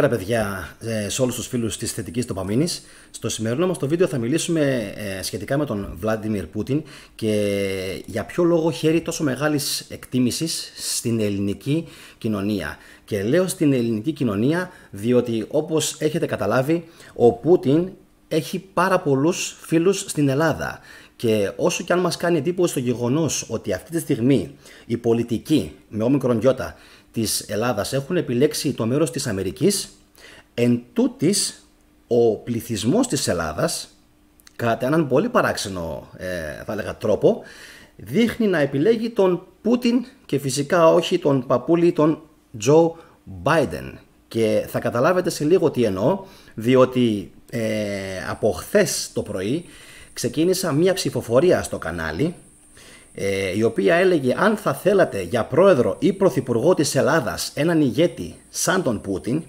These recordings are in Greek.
Καλησπέρα παιδιά σε όλους τους φίλους της θετικής ντοπαμίνης. Στο σημερινό μας το βίντεο θα μιλήσουμε σχετικά με τον Βλάντιμιρ Πούτιν και για ποιο λόγο χαίρει τόσο μεγάλης εκτίμησης στην ελληνική κοινωνία. Και λέω στην ελληνική κοινωνία διότι, όπως έχετε καταλάβει, ο Πούτιν έχει πάρα πολλούς φίλους στην Ελλάδα. Και όσο και αν μας κάνει εντύπωση το γεγονός ότι αυτή τη στιγμή οι πολιτικοί με όμικρον γιώτα της Ελλάδας έχουν επιλέξει το μέρος της Αμερικής, εν τούτης ο πληθυσμός της Ελλάδας, κατά έναν πολύ παράξενο θα έλεγα τρόπο, δείχνει να επιλέγει τον Πούτιν και φυσικά όχι τον παππούλη τον Τζο Μπάιντεν. Και θα καταλάβετε σε λίγο τι εννοώ, διότι από χθες το πρωί ξεκίνησα μία ψηφοφορία στο κανάλι, η οποία έλεγε αν θα θέλατε για πρόεδρο ή πρωθυπουργό της Ελλάδας έναν ηγέτη σαν τον Πούτιν,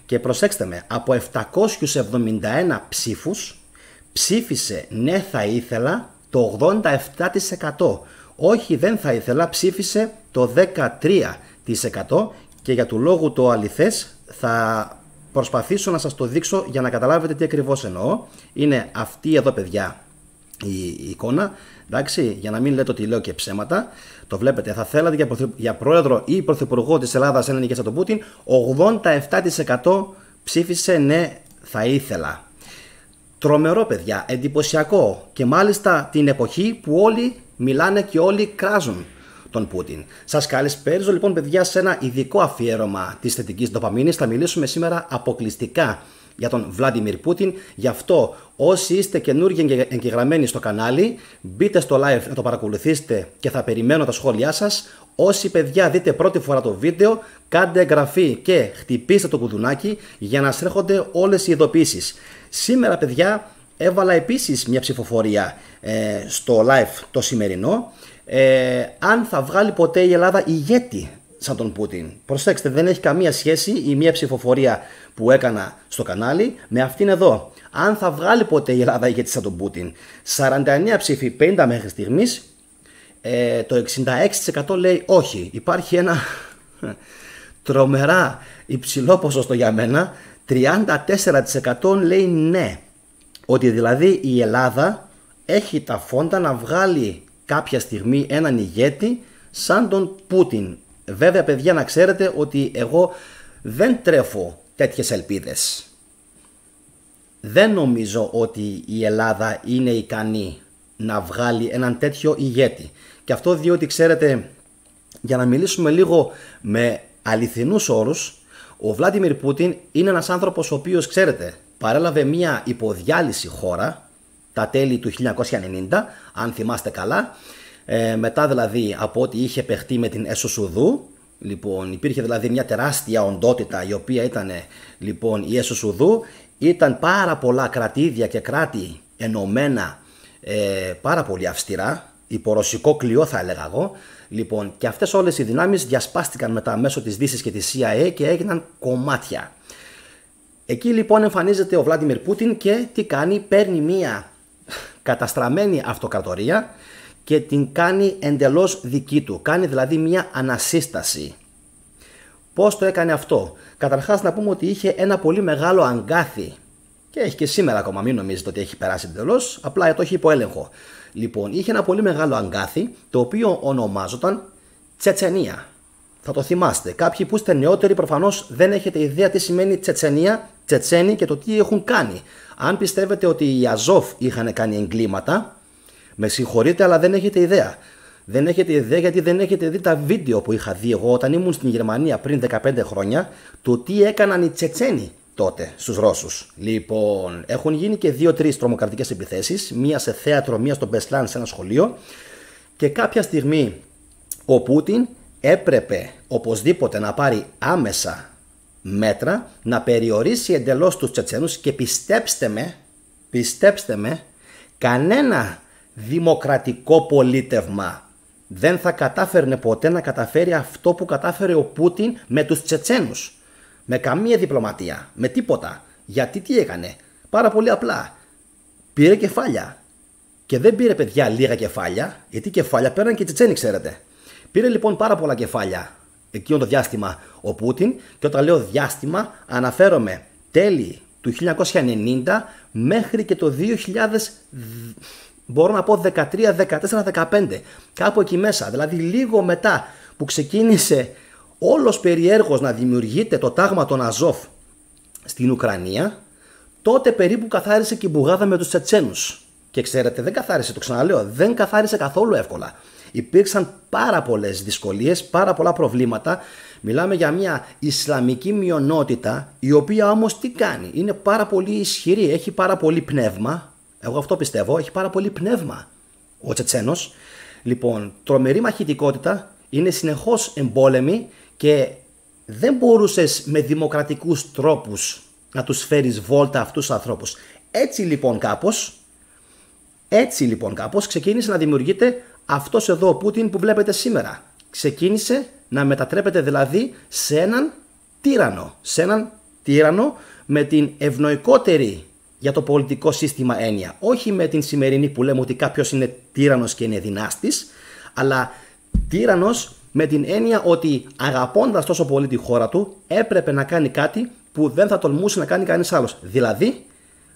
και προσέξτε με, από 771 ψήφους ψήφισε ναι θα ήθελα το 87%, όχι δεν θα ήθελα ψήφισε το 13%, και για του λόγου το αληθές θα προσπαθήσω να σας το δείξω για να καταλάβετε τι ακριβώς εννοώ. Είναι αυτή εδώ παιδιά η εικόνα, εντάξει, για να μην λέτε ότι λέω και ψέματα. Το βλέπετε, θα θέλατε για πρόεδρο ή πρωθυπουργό της Ελλάδας έναν ηγέτη σαν τον Πούτιν, 87% ψήφισε ναι θα ήθελα. Τρομερό παιδιά, εντυπωσιακό, και μάλιστα την εποχή που όλοι μιλάνε και όλοι κράζουν τον Πούτιν. Σας καλησπέριζω λοιπόν παιδιά σε ένα ειδικό αφιέρωμα της θετικής ντοπαμίνης. Θα μιλήσουμε σήμερα αποκλειστικά για τον Βλάντιμιρ Πούτιν. Γι' αυτό όσοι είστε καινούργιοι εγγεγραμμένοι στο κανάλι, μπείτε στο live να το παρακολουθήσετε και θα περιμένω τα σχόλιά σας. Όσοι παιδιά δείτε πρώτη φορά το βίντεο, κάντε εγγραφή και χτυπήστε το κουδουνάκι για να σας έρχονται όλες οι ειδοποιήσεις. Σήμερα παιδιά έβαλα επίσης μια ψηφοφορία στο live το σημερινό, αν θα βγάλει ποτέ η Ελλάδα ηγέτη σαν τον Πούτιν. Προσέξτε, δεν έχει καμία σχέση η μία ψηφοφορία που έκανα στο κανάλι με αυτήν εδώ. Αν θα βγάλει ποτέ η Ελλάδα ηγέτη σαν τον Πούτιν. 49 ψήφοι, 50 μέχρι στιγμής, το 66% λέει όχι. Υπάρχει ένα τρομερά υψηλό ποσοστό για μένα, 34% λέει ναι. Ότι δηλαδή η Ελλάδα έχει τα φόντα να βγάλει κάποια στιγμή έναν ηγέτη σαν τον Πούτιν. Βέβαια παιδιά, να ξέρετε ότι εγώ δεν τρέφω τέτοιες ελπίδες. Δεν νομίζω ότι η Ελλάδα είναι ικανή να βγάλει έναν τέτοιο ηγέτη. Και αυτό διότι ξέρετε, για να μιλήσουμε λίγο με αληθινούς όρους, ο Βλάντιμιρ Πούτιν είναι ένας άνθρωπος ο οποίος, ξέρετε, παρέλαβε μια υποδιάλυση χώρα τα τέλη του 1990, αν θυμάστε καλά. Μετά δηλαδή από ό,τι είχε παιχτεί με την Εσωσουδού, λοιπόν υπήρχε δηλαδή μια τεράστια οντότητα η οποία ήταν λοιπόν η Εσωσουδού, ήταν πάρα πολλά κρατήδια και κράτη ενωμένα πάρα πολύ αυστηρά, υπό ρωσικό κλειό θα έλεγα εγώ, λοιπόν, και αυτές όλες οι δυνάμεις διασπάστηκαν μετά μέσω της Δύσης και της CIA και έγιναν κομμάτια. Εκεί λοιπόν εμφανίζεται ο Βλάντιμιρ Πούτιν και τι κάνει, παίρνει μια καταστραμμένη αυτοκρατορία και την κάνει εντελώς δική του. Κάνει δηλαδή μια ανασύσταση. Πώς το έκανε αυτό? Καταρχάς να πούμε ότι είχε ένα πολύ μεγάλο αγκάθι. Και έχει και σήμερα ακόμα, μην νομίζετε ότι έχει περάσει εντελώς, απλά το έχει υπό έλεγχο. Λοιπόν, είχε ένα πολύ μεγάλο αγκάθι, το οποίο ονομάζονταν Τσετσενία. Θα το θυμάστε. Κάποιοι που είστε νεότεροι προφανώς δεν έχετε ιδέα τι σημαίνει Τσετσενία, Τσετσένοι και το τι έχουν κάνει. Αν πιστεύετε ότι οι Αζόφ είχαν κάνει εγκλήματα, με συγχωρείτε, αλλά δεν έχετε ιδέα. Δεν έχετε ιδέα γιατί δεν έχετε δει τα βίντεο που είχα δει εγώ όταν ήμουν στην Γερμανία πριν 15 χρόνια, το τι έκαναν οι Τσετσένοι τότε στους Ρώσους. Λοιπόν, έχουν γίνει και 2-3 τρομοκρατικές επιθέσεις, μία σε θέατρο, μία στο Μπεσλάν σε ένα σχολείο, και κάποια στιγμή ο Πούτιν έπρεπε οπωσδήποτε να πάρει άμεσα μέτρα, να περιορίσει εντελώς τους Τσετσένους, και πιστέψτε με, κανένα δημοκρατικό πολίτευμα δεν θα κατάφερνε ποτέ να καταφέρει αυτό που κατάφερε ο Πούτιν με τους Τσετσένους. Με καμία διπλωματία, με τίποτα. Γιατί τι έκανε? Πάρα πολύ απλά. Πήρε κεφάλια. Και δεν πήρε παιδιά λίγα κεφάλια, γιατί κεφάλια πέραν και οι Τσετσένοι, ξέρετε. Πήρε λοιπόν πάρα πολλά κεφάλια εκείνο το διάστημα ο Πούτιν, και όταν λέω διάστημα αναφέρομαι τέλη του 1990 μέχρι και το 2000, μπορώ να πω 13, 14, 15, κάπου εκεί μέσα, δηλαδή λίγο μετά που ξεκίνησε όλος περιέργως να δημιουργείται το τάγμα των Αζόφ στην Ουκρανία, τότε περίπου καθάρισε και η μπουγάδα με τους Τσετσένους. Και ξέρετε, δεν καθάρισε, το ξαναλέω, δεν καθάρισε καθόλου εύκολα. Υπήρξαν πάρα πολλές δυσκολίες, πάρα πολλά προβλήματα. Μιλάμε για μια Ισλαμική μειονότητα, η οποία όμως τι κάνει? Είναι πάρα πολύ ισχυρή, έχει πάρα πολύ πνεύμα. Εγώ αυτό πιστεύω, έχει πάρα πολύ πνεύμα ο Τσετσένος. Λοιπόν, τρομερή μαχητικότητα, είναι συνεχώς εμπόλεμη και δεν μπορούσες με δημοκρατικούς τρόπους να τους φέρεις βόλτα αυτούς τους ανθρώπους. Έτσι λοιπόν κάπως ξεκίνησε να δημιουργείται αυτός εδώ ο Πούτιν που βλέπετε σήμερα. Ξεκίνησε να μετατρέπεται δηλαδή σε έναν τύρανο με την ευνοϊκότερη για το πολιτικό σύστημα έννοια. Όχι με την σημερινή που λέμε ότι κάποιος είναι τύρανος και είναι δυνάστης, αλλά τύρανος με την έννοια ότι αγαπώντας τόσο πολύ τη χώρα του έπρεπε να κάνει κάτι που δεν θα τολμούσε να κάνει κανείς άλλος. Δηλαδή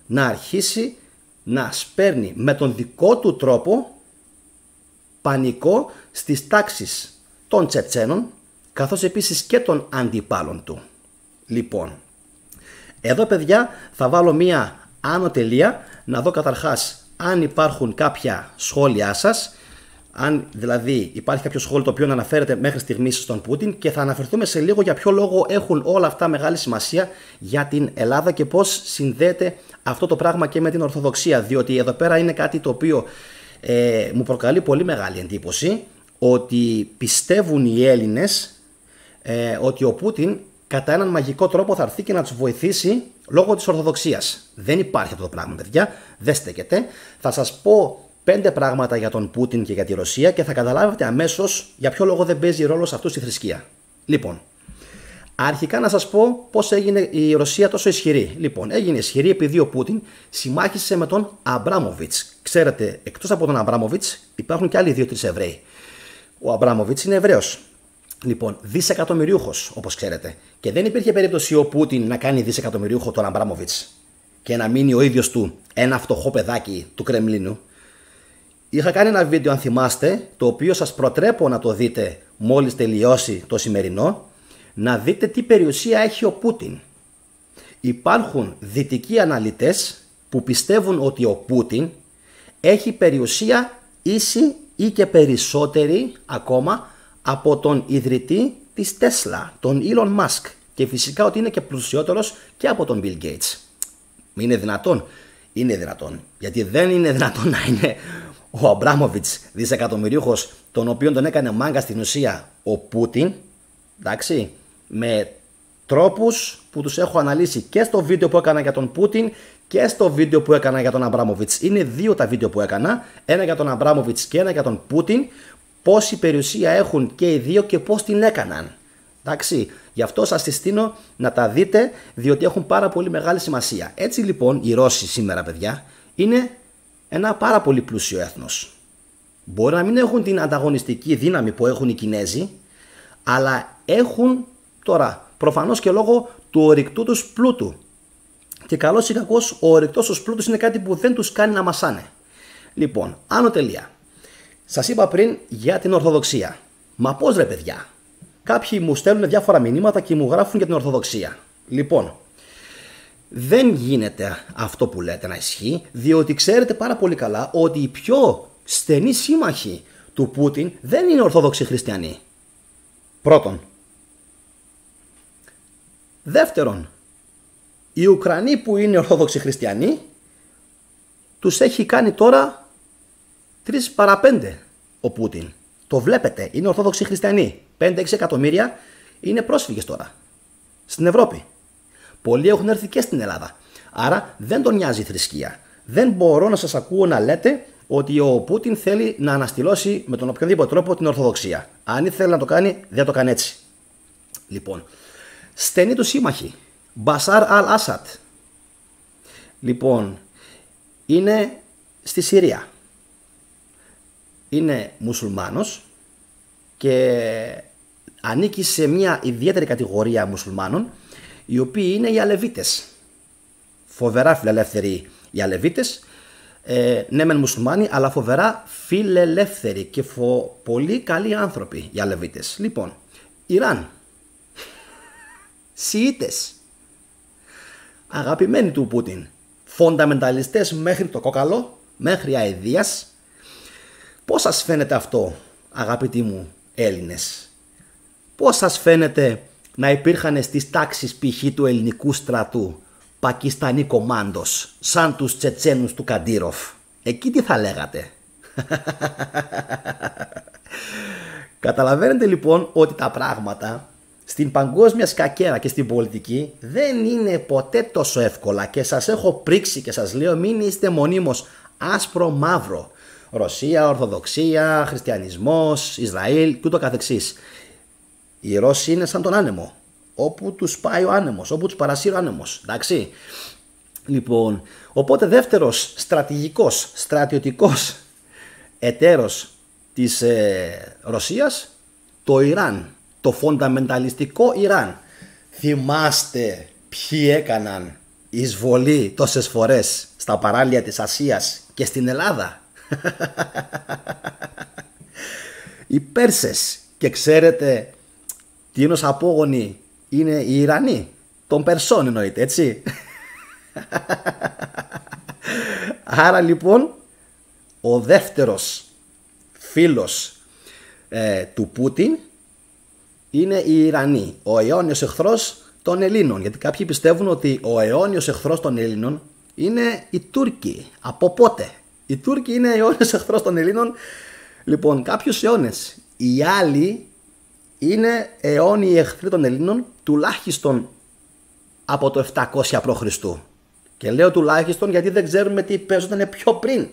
να αρχίσει να σπέρνει με τον δικό του τρόπο πανικό στις τάξεις των Τσετσένων, καθώς επίσης και των αντιπάλων του. Λοιπόν, εδώ παιδιά θα βάλω μία άνω τελεία, να δω καταρχάς αν υπάρχουν κάποια σχόλιά σας, αν δηλαδή υπάρχει κάποιο σχόλιο το οποίο να αναφέρεται μέχρι στιγμής στον Πούτιν, και θα αναφερθούμε σε λίγο για ποιο λόγο έχουν όλα αυτά μεγάλη σημασία για την Ελλάδα και πώς συνδέεται αυτό το πράγμα και με την Ορθοδοξία, διότι εδώ πέρα είναι κάτι το οποίο μου προκαλεί πολύ μεγάλη εντύπωση, ότι πιστεύουν οι Έλληνες ότι ο Πούτιν κατά έναν μαγικό τρόπο θα έρθει και να τους βοηθήσει λόγω της Ορθοδοξίας. Δεν υπάρχει αυτό το πράγμα, παιδιά, δεν στέκεται. Θα σας πω 5 πράγματα για τον Πούτιν και για τη Ρωσία και θα καταλάβετε αμέσως για ποιο λόγο δεν παίζει ρόλο σε αυτούς στη θρησκεία. Λοιπόν, αρχικά να σας πω πώς έγινε η Ρωσία τόσο ισχυρή. Λοιπόν, έγινε ισχυρή επειδή ο Πούτιν συμμάχισε με τον Αμπράμοβιτς. Ξέρετε, εκτός από τον Αμπράμοβιτς υπάρχουν και άλλοι 2-3 Εβραίοι. Ο Αμπράμοβιτς είναι Εβραίος. Λοιπόν, δισεκατομμυριούχος, όπως ξέρετε. Και δεν υπήρχε περίπτωση ο Πούτιν να κάνει δισεκατομμυριούχο τον Αμπράμοβιτς και να μείνει ο ίδιος του ένα φτωχό παιδάκι του Κρεμλίνου. Είχα κάνει ένα βίντεο, αν θυμάστε, το οποίο σας προτρέπω να το δείτε μόλις τελειώσει το σημερινό, να δείτε τι περιουσία έχει ο Πούτιν. Υπάρχουν δυτικοί αναλυτές που πιστεύουν ότι ο Πούτιν έχει περιουσία ίση ή και περισσότερη ακόμα από τον ιδρυτή της Tesla, τον Elon Musk, και φυσικά ότι είναι και πλουσιότερος και από τον Bill Gates. Είναι δυνατόν? Είναι δυνατόν. Γιατί δεν είναι δυνατόν να είναι ο Αμπράμοβιτς δισεκατομμυρίουχος, τον οποίο τον έκανε μάγκα στην ουσία ο Πούτιν, εντάξει, με τρόπους που τους έχω αναλύσει και στο βίντεο που έκανα για τον Πούτιν και στο βίντεο που έκανα για τον Αμπράμοβιτς. Είναι 2 τα βίντεο που έκανα, ένα για τον Αμπράμοβιτς και ένα για τον Πούτιν, πόση περιουσία έχουν και οι δύο και πώς την έκαναν. Εντάξει, γι' αυτό σας συστήνω να τα δείτε, διότι έχουν πάρα πολύ μεγάλη σημασία. Έτσι λοιπόν οι Ρώσοι σήμερα, παιδιά, είναι ένα πάρα πολύ πλούσιο έθνος. Μπορεί να μην έχουν την ανταγωνιστική δύναμη που έχουν οι Κινέζοι, αλλά έχουν τώρα προφανώς και λόγω του ορυκτού τους πλούτου. Και καλώς ή κακώς ο ορυκτός τους πλούτος είναι κάτι που δεν τους κάνει να μασάνε. Λοιπόν, άνω τελεία. Σας είπα πριν για την Ορθοδοξία. Μα πώς ρε παιδιά? Κάποιοι μου στέλνουν διάφορα μηνύματα και μου γράφουν για την Ορθοδοξία. Λοιπόν, δεν γίνεται αυτό που λέτε να ισχύει, διότι ξέρετε πάρα πολύ καλά ότι οι πιο στενοί σύμμαχοι του Πούτιν δεν είναι Ορθόδοξοι χριστιανοί. Πρώτον. Δεύτερον, οι Ουκρανοί που είναι Ορθόδοξοι χριστιανοί τους έχει κάνει τώρα 3 παρά 5 ο Πούτιν. Το βλέπετε, είναι Ορθόδοξοι χριστιανοί. 5-6 εκατομμύρια είναι πρόσφυγες τώρα στην Ευρώπη. Πολλοί έχουν έρθει και στην Ελλάδα. Άρα δεν τον νοιάζει η θρησκεία. Δεν μπορώ να σας ακούω να λέτε ότι ο Πούτιν θέλει να αναστηλώσει με τον οποιοδήποτε τρόπο την Ορθοδοξία. Αν ήθελε να το κάνει, δεν το κάνει έτσι. Λοιπόν, στενή του σύμμαχοι. Μπασάρ Αλ Άσαντ. Λοιπόν, είναι στη Συρία. Είναι μουσουλμάνος και ανήκει σε μια ιδιαίτερη κατηγορία μουσουλμάνων, οι οποίοι είναι οι Αλεβίτες. Φοβερά φιλελεύθεροι οι Αλεβίτες. Ναι μεν μουσουλμάνοι, αλλά φοβερά φιλελεύθεροι και πολύ καλοί άνθρωποι οι Αλεβίτες. Λοιπόν, Ιράν, Σιήτες, αγαπημένοι του Πούτιν, φονταμενταλιστές μέχρι το κόκαλο, μέχρι αηδίας. Πώς σας φαίνεται αυτό, αγαπητοί μου Έλληνες? Πώς σας φαίνεται να υπήρχαν στις τάξεις π.χ. του ελληνικού στρατού Πακιστανοί κομάντος, σαν τους Τσετσένους του Καντήροφ? Εκεί τι θα λέγατε? Καταλαβαίνετε λοιπόν ότι τα πράγματα στην παγκόσμια σκακέρα και στην πολιτική δεν είναι ποτέ τόσο εύκολα, και σας έχω πρίξει και σας λέω μην είστε μονίμως άσπρο μαύρο. Ρωσία, Ορθοδοξία, Χριστιανισμός, Ισραήλ και ούτω καθεξής. Οι Ρώσοι είναι σαν τον άνεμο. Όπου τους πάει ο άνεμος, όπου τους παρασύρει ο άνεμος. Εντάξει. Λοιπόν, οπότε δεύτερος στρατηγικός, στρατιωτικός εταίρος της Ρωσίας, το Ιράν, το φονταμενταλιστικό Ιράν. Θυμάστε ποιοι έκαναν εισβολή τόσες φορές στα παράλια της Ασίας και στην Ελλάδα? Οι Πέρσες. Και ξέρετε τι είναι ως απόγονοι είναι οι Ιρανοί? Των Περσών εννοείται, έτσι. Άρα λοιπόν ο δεύτερος φίλος του Πούτιν είναι οι Ιρανοί, ο αιώνιος εχθρός των Ελλήνων. Γιατί κάποιοι πιστεύουν ότι ο αιώνιος εχθρός των Ελλήνων είναι οι Τούρκοι. Από πότε? Οι Τούρκοι είναι αιώνιος εχθρός των Ελλήνων, λοιπόν, κάποιους αιώνες. Οι άλλοι είναι αιώνιοι εχθροί των Ελλήνων τουλάχιστον από το 700 π.Χ. Και λέω τουλάχιστον γιατί δεν ξέρουμε τι παίζονταν πιο πριν.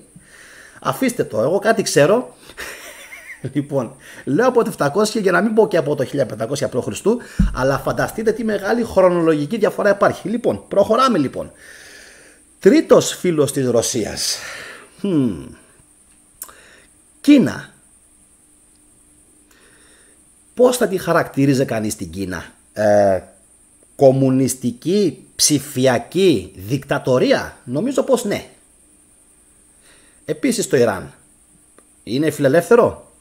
Αφήστε το, εγώ κάτι ξέρω. Λοιπόν, λέω από το 700 για να μην πω και από το 1500 π.Χ. Αλλά φανταστείτε τι μεγάλη χρονολογική διαφορά υπάρχει. Λοιπόν, προχωράμε λοιπόν. Τρίτος φίλος της Ρωσίας. Κίνα. Πώς θα τη χαρακτηρίζει κανείς την Κίνα? Κομμουνιστική, ψηφιακή, δικτατορία? Νομίζω πως ναι. Επίσης το Ιράν. Είναι φιλελεύθερο?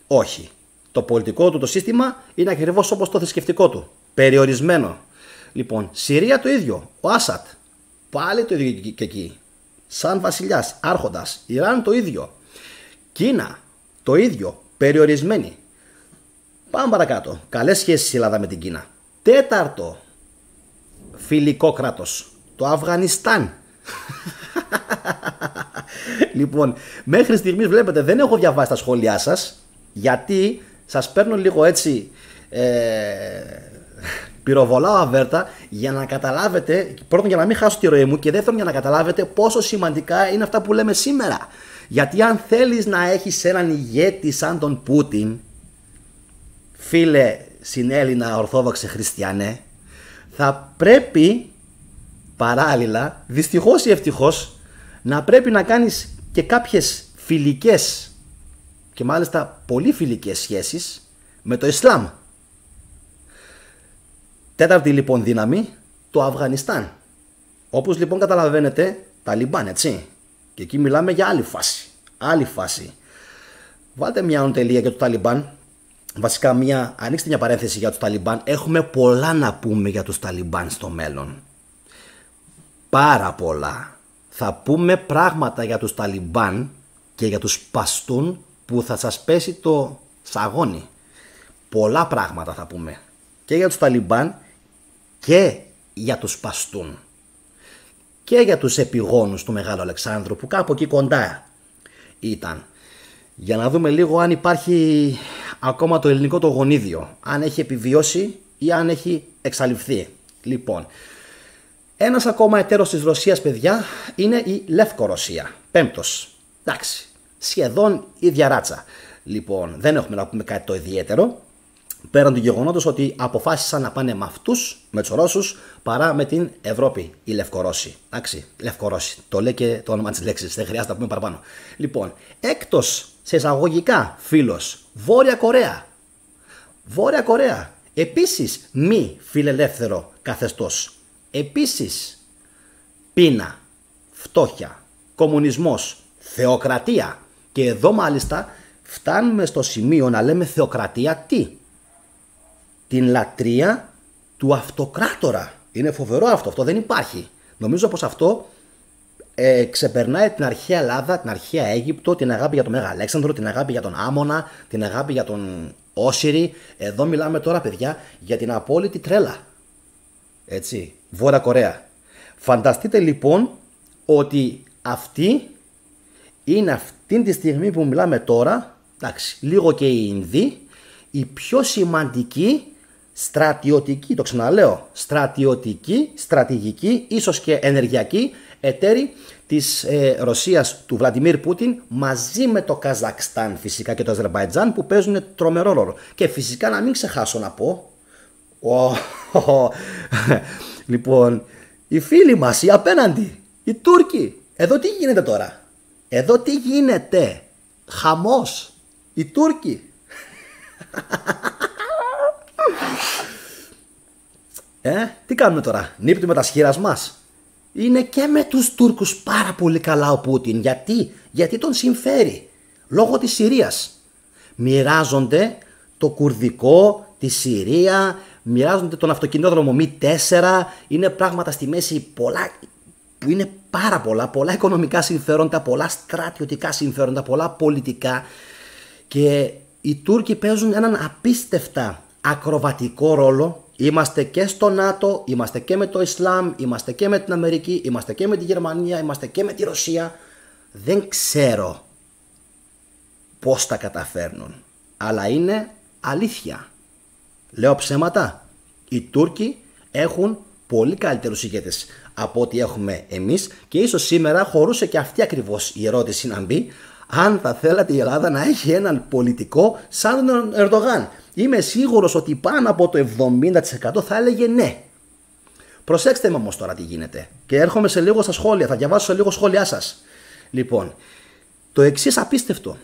Όχι. Το πολιτικό του το σύστημα είναι ακριβώς όπως το θρησκευτικό του. Περιορισμένο. Λοιπόν, Συρία το ίδιο. Ο Άσαντ. Πάλι το ίδιο και εκεί. Σαν βασιλιάς, άρχοντας. Ιράν το ίδιο. Κίνα το ίδιο. Περιορισμένη. Πάμε παρακάτω. Καλές σχέσεις η Ελλάδα με την Κίνα. Τέταρτο φιλικό κράτος. Το Αφγανιστάν. Λοιπόν, μέχρι στιγμής βλέπετε δεν έχω διαβάσει τα σχόλιά σας, γιατί σας παίρνω λίγο έτσι πυροβολάω αβέρτα για να καταλάβετε, πρώτον για να μην χάσω τη ροή μου και δεύτερον για να καταλάβετε πόσο σημαντικά είναι αυτά που λέμε σήμερα. Γιατί αν θέλεις να έχεις έναν ηγέτη σαν τον Πούτιν, φίλε συνέλληνα Ορθόδοξε Χριστιανέ, θα πρέπει παράλληλα, δυστυχώς ή ευτυχώς, να πρέπει να κάνεις και κάποιες φιλικές και μάλιστα πολύ φιλικές σχέσεις με το Ισλάμ. Τέταρτη λοιπόν δύναμη, το Αφγανιστάν. Όπως λοιπόν καταλαβαίνετε, Ταλιμπάν, έτσι. Και εκεί μιλάμε για άλλη φάση. Άλλη φάση. Βάλτε μια οντελεία για το Ταλιμπάν. Βασικά ανοίξτε μια παρένθεση για τους Ταλιμπάν. Έχουμε πολλά να πούμε για τους Ταλιμπάν στο μέλλον. Πάρα πολλά. Θα πούμε πράγματα για τους Ταλιμπάν και για τους Παστούν που θα σας πέσει το σαγόνι. Πολλά πράγματα θα πούμε. Και για τους Ταλιμπάν και για τους Παστούν. Και για τους επιγόνους του Μεγάλου Αλεξάνδρου που κάπου εκεί κοντά ήταν. Για να δούμε λίγο αν υπάρχει ακόμα το ελληνικό το γονίδιο. Αν έχει επιβιώσει ή αν έχει εξαλειφθεί. Λοιπόν, ένας ακόμα εταίρος της Ρωσίας, παιδιά, είναι η Λευκορωσία. Πέμπτος. Εντάξει, σχεδόν ίδια ράτσα. Λοιπόν, δεν έχουμε να πούμε κάτι το ιδιαίτερο. Πέραν του γεγονότος ότι αποφάσισαν να πάνε με αυτούς, με τους Ρώσους, παρά με την Ευρώπη, οι Λευκορώσοι. Εντάξει, Λευκορώσοι. Το λέει και το όνομα της λέξης, δεν χρειάζεται να πούμε παραπάνω. Λοιπόν, έκτος σε εισαγωγικά φίλος, Βόρεια Κορέα. Βόρεια Κορέα. Επίσης μη φιλελεύθερο καθεστώς. Επίσης πείνα, φτώχεια, κομμουνισμός, θεοκρατία. Και εδώ μάλιστα φτάνουμε στο σημείο να λέμε θεοκρατία τι? Την λατρεία του αυτοκράτορα. Είναι φοβερό αυτό δεν υπάρχει. Νομίζω πως αυτό ξεπερνάει την αρχαία Ελλάδα, την αρχαία Αίγυπτο, την αγάπη για τον Μέγα Αλέξανδρο, την αγάπη για τον Άμονα, την αγάπη για τον Όσιρη. Εδώ μιλάμε τώρα, παιδιά, για την απόλυτη τρέλα. Έτσι, Βόρεια Κορέα. Φανταστείτε λοιπόν ότι αυτή είναι αυτή τη στιγμή που μιλάμε τώρα, εντάξει, λίγο και οι Ινδοί, η πιο σημαντική στρατιωτική, το ξαναλέω, στρατιωτική, στρατηγική, ίσως και ενεργειακή εταίροι της Ρωσίας του Βλαντιμίρ Πούτιν, μαζί με το Καζακστάν φυσικά και το Αζερμπαϊτζάν, που παίζουν τρομερό ρόλο. Και φυσικά να μην ξεχάσω να πω, λοιπόν, οι φίλοι μας, οι απέναντι, οι Τούρκοι, εδώ τι γίνεται τώρα? Εδώ τι γίνεται? Χαμός, οι Τούρκοι. Τι κάνουμε τώρα? Νύπτουμε τα σχήρας μας? Είναι και με τους Τούρκους πάρα πολύ καλά ο Πούτιν. Γιατί τον συμφέρει? Λόγω της Συρίας. Μοιράζονται το κουρδικό, τη Συρία, μοιράζονται τον αυτοκινόδρομο Μη-4. Είναι πράγματα στη μέση πολλά, που είναι πάρα πολλά οικονομικά συμφέροντα, πολλά στρατιωτικά συμφέροντα, πολλά πολιτικά. Και οι Τούρκοι παίζουν έναν απίστευτα ακροβατικό ρόλο. Είμαστε και στο ΝΑΤΟ, είμαστε και με το Ισλάμ, είμαστε και με την Αμερική, είμαστε και με τη Γερμανία, είμαστε και με τη Ρωσία. Δεν ξέρω πώς τα καταφέρνουν, αλλά είναι αλήθεια. Λέω ψέματα? Οι Τούρκοι έχουν πολύ καλύτερους ηγέτες από ό,τι έχουμε εμείς και ίσως σήμερα χωρούσε και αυτή ακριβώς η ερώτηση να μπει, αν θα θέλατε η Ελλάδα να έχει έναν πολιτικό σαν τον Ερντογάν. Είμαι σίγουρος ότι πάνω από το 70% θα έλεγε ναι. Προσέξτε με όμως τώρα τι γίνεται. Και έρχομαι σε λίγο στα σχόλια, θα διαβάσω σε λίγο σχόλιά σας. Λοιπόν, το εξής απίστευτο.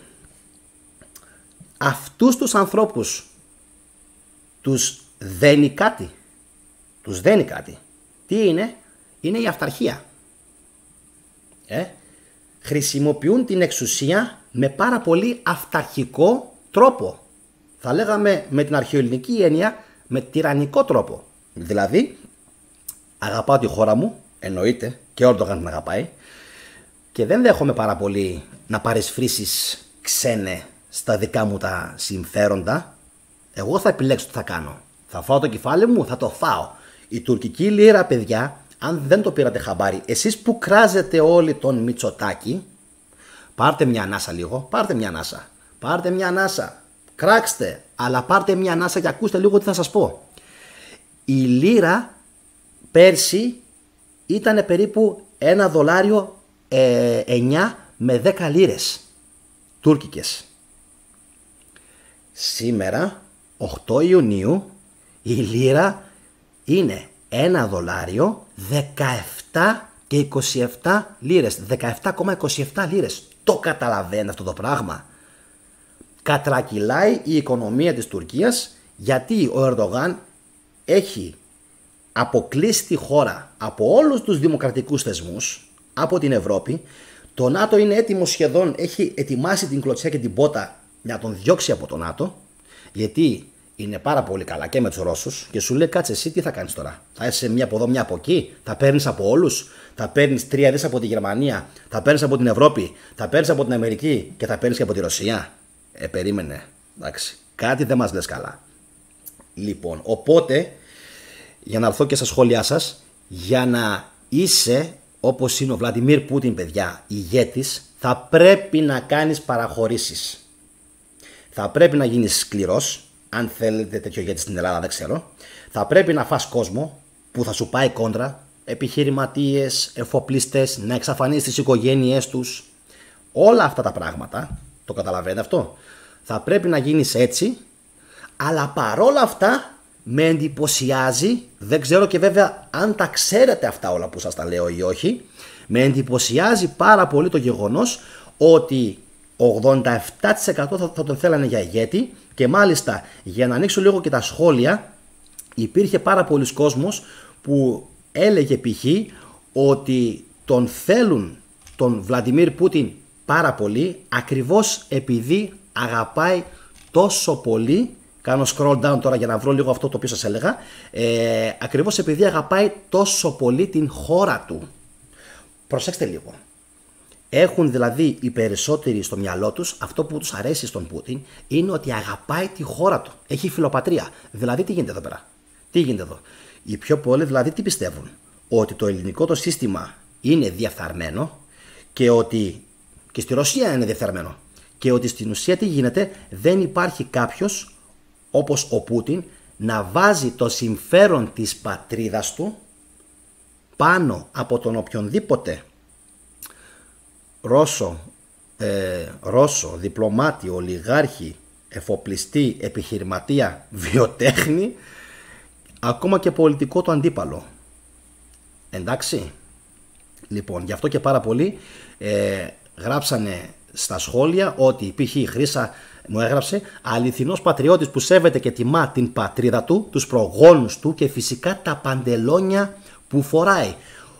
Αυτούς τους ανθρώπους τους δένει κάτι. Τους δένει κάτι. Τι είναι? Είναι η αυταρχία. Χρησιμοποιούν την εξουσία με πάρα πολύ αυταρχικό τρόπο. Θα λέγαμε με την αρχαιοελληνική έννοια με τυραννικό τρόπο. Δηλαδή, αγαπάω τη χώρα μου, εννοείται, και ο Ερντογάν την αγαπάει, και δεν δέχομαι πάρα πολύ να παρισφρίσεις ξένε στα δικά μου τα συμφέροντα. Εγώ θα επιλέξω τι θα κάνω. Θα φάω το κεφάλι μου, θα το φάω. Η τουρκική λίρα, παιδιά, αν δεν το πήρατε χαμπάρι, εσείς που κράζετε όλοι τον Μητσοτάκη, πάρτε μια ανάσα λίγο, πάρτε μια ανάσα. Κράξτε, αλλά πάρτε μια ανάσα και ακούστε λίγο τι θα σας πω. Η λίρα πέρσι ήταν περίπου $1 9 με 10 λίρες τουρκικές. Σήμερα, 8 Ιουνίου, η λίρα είναι $1 17 και 27 λίρες. 17,27 λίρες. Το καταλαβαίνετε αυτό το πράγμα? Κατρακυλάει η οικονομία της Τουρκίας γιατί ο Ερντογάν έχει αποκλείσει τη χώρα από όλους τους δημοκρατικούς θεσμούς, από την Ευρώπη. Το ΝΑΤΟ είναι έτοιμο σχεδόν, έχει ετοιμάσει την κλωτσιά και την πότα να τον διώξει από το ΝΑΤΟ, γιατί είναι πάρα πολύ καλά και με τους Ρώσους και σου λέει κάτσε εσύ τι θα κάνεις τώρα? Θα είσαι μια από εδώ μια από εκεί, θα παίρνεις από όλους, θα παίρνεις 3 δις από τη Γερμανία, θα παίρνεις από την Ευρώπη, θα παίρνεις από την Αμερική και θα παίρνεις και από τη Ρωσία? Περίμενε, εντάξει, κάτι δεν μας λες καλά. Λοιπόν, οπότε, για να έρθω και στα σχόλιά σας, για να είσαι όπως είναι ο Βλαντιμίρ Πούτιν, παιδιά, ηγέτης, θα πρέπει να κάνεις παραχωρήσεις. Θα πρέπει να γίνεις σκληρός, αν θέλετε τέτοιο ηγέτη στην Ελλάδα, δεν ξέρω. Θα πρέπει να φας κόσμο που θα σου πάει κόντρα, επιχειρηματίες, εφοπλιστές, να εξαφανίσεις τις οικογένειές τους. Όλα αυτά τα πράγματα, το καταλαβαίνετε αυτό? Θα πρέπει να γίνεις έτσι, αλλά παρόλα αυτά με εντυπωσιάζει, δεν ξέρω και βέβαια αν τα ξέρετε αυτά όλα που σας τα λέω ή όχι, με εντυπωσιάζει πάρα πολύ το γεγονός ότι 87% θα τον θέλανε για ηγέτη και μάλιστα για να ανοίξω λίγο και τα σχόλια υπήρχε πάρα πολλοί κόσμος που έλεγε π.χ. ότι τον θέλουν τον Βλαντιμίρ Πούτιν πάρα πολύ ακριβώς επειδή αγαπάει τόσο πολύ. Κάνω scroll down τώρα για να βρω λίγο αυτό το οποίο σας έλεγα. Ακριβώς επειδή αγαπάει τόσο πολύ την χώρα του. Προσέξτε λίγο. Έχουν δηλαδή οι περισσότεροι στο μυαλό τους αυτό που τους αρέσει στον Πούτιν είναι ότι αγαπάει τη χώρα του. Έχει φιλοπατρία. Δηλαδή τι γίνεται εδώ πέρα. Τι γίνεται εδώ. Οι πιο πολλοί δηλαδή τι πιστεύουν. Ότι το ελληνικό το σύστημα είναι διαφθαρμένο και ότι και στη Ρωσία είναι διαφθαρμένο. Και ότι στην ουσία τι γίνεται, δεν υπάρχει κάποιος όπως ο Πούτιν να βάζει το συμφέρον της πατρίδας του πάνω από τον οποιονδήποτε Ρώσο, διπλωμάτη, ολιγάρχη, εφοπλιστή, επιχειρηματία, βιοτέχνη, ακόμα και πολιτικό του αντίπαλο. Εντάξει. Λοιπόν, γι' αυτό και πάρα πολλοί γράψανε στα σχόλια ότι π.χ. η Χρύσα μου έγραψε αληθινός πατριώτης που σέβεται και τιμά την πατρίδα του, τους προγόνους του και φυσικά τα παντελόνια που φοράει.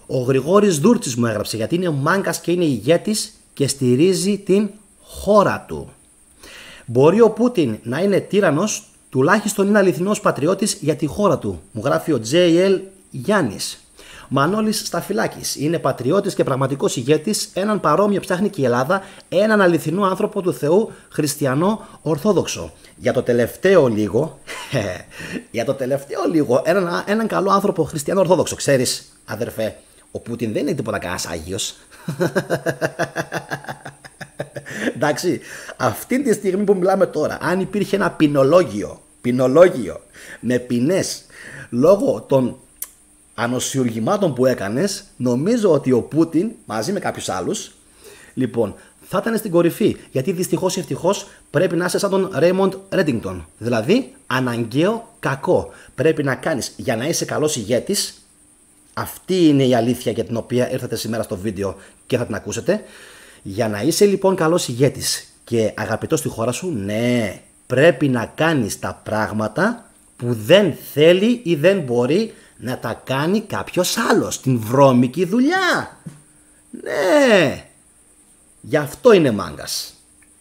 Ο Γρηγόρης Δούρτσης μου έγραψε γιατί είναι μάγκας και είναι ηγέτης και στηρίζει την χώρα του. Μπορεί ο Πούτιν να είναι τύραννος, τουλάχιστον είναι αληθινός πατριώτης για τη χώρα του. Μου γράφει ο JL Γιάννης. Μανώλης Σταφυλάκης είναι πατριώτης και πραγματικός ηγέτης, έναν παρόμοιο ψάχνει και η Ελλάδα, έναν αληθινό άνθρωπο του Θεού, χριστιανό, ορθόδοξο. Για το τελευταίο λίγο, έναν καλό άνθρωπο χριστιανό ορθόδοξο. Ξέρεις, αδερφέ, ο Πούτιν δεν είναι τίποτα κανένας Άγιος. Εντάξει, αυτή τη στιγμή που μιλάμε τώρα, αν υπήρχε ένα ποινολόγιο με ποινές λόγω των ανοσιουργημάτων που έκανες, νομίζω ότι ο Πούτιν μαζί με κάποιους άλλους, λοιπόν, θα ήταν στην κορυφή. Γιατί δυστυχώς ή ευτυχώς πρέπει να είσαι σαν τον Ρέιμοντ Ρέντινγκτον. Δηλαδή, αναγκαίο κακό. Πρέπει να κάνεις για να είσαι καλός ηγέτης. Αυτή είναι η αλήθεια για την οποία ήρθατε σήμερα στο βίντεο και θα την ακούσετε. Για να είσαι λοιπόν καλός ηγέτης και αγαπητός στη χώρα σου, ναι, πρέπει να κάνεις τα πράγματα που δεν θέλει ή δεν μπορεί να τα κάνει κάποιος άλλος. Την βρώμικη δουλειά. Ναι. Γι' αυτό είναι μάγκας.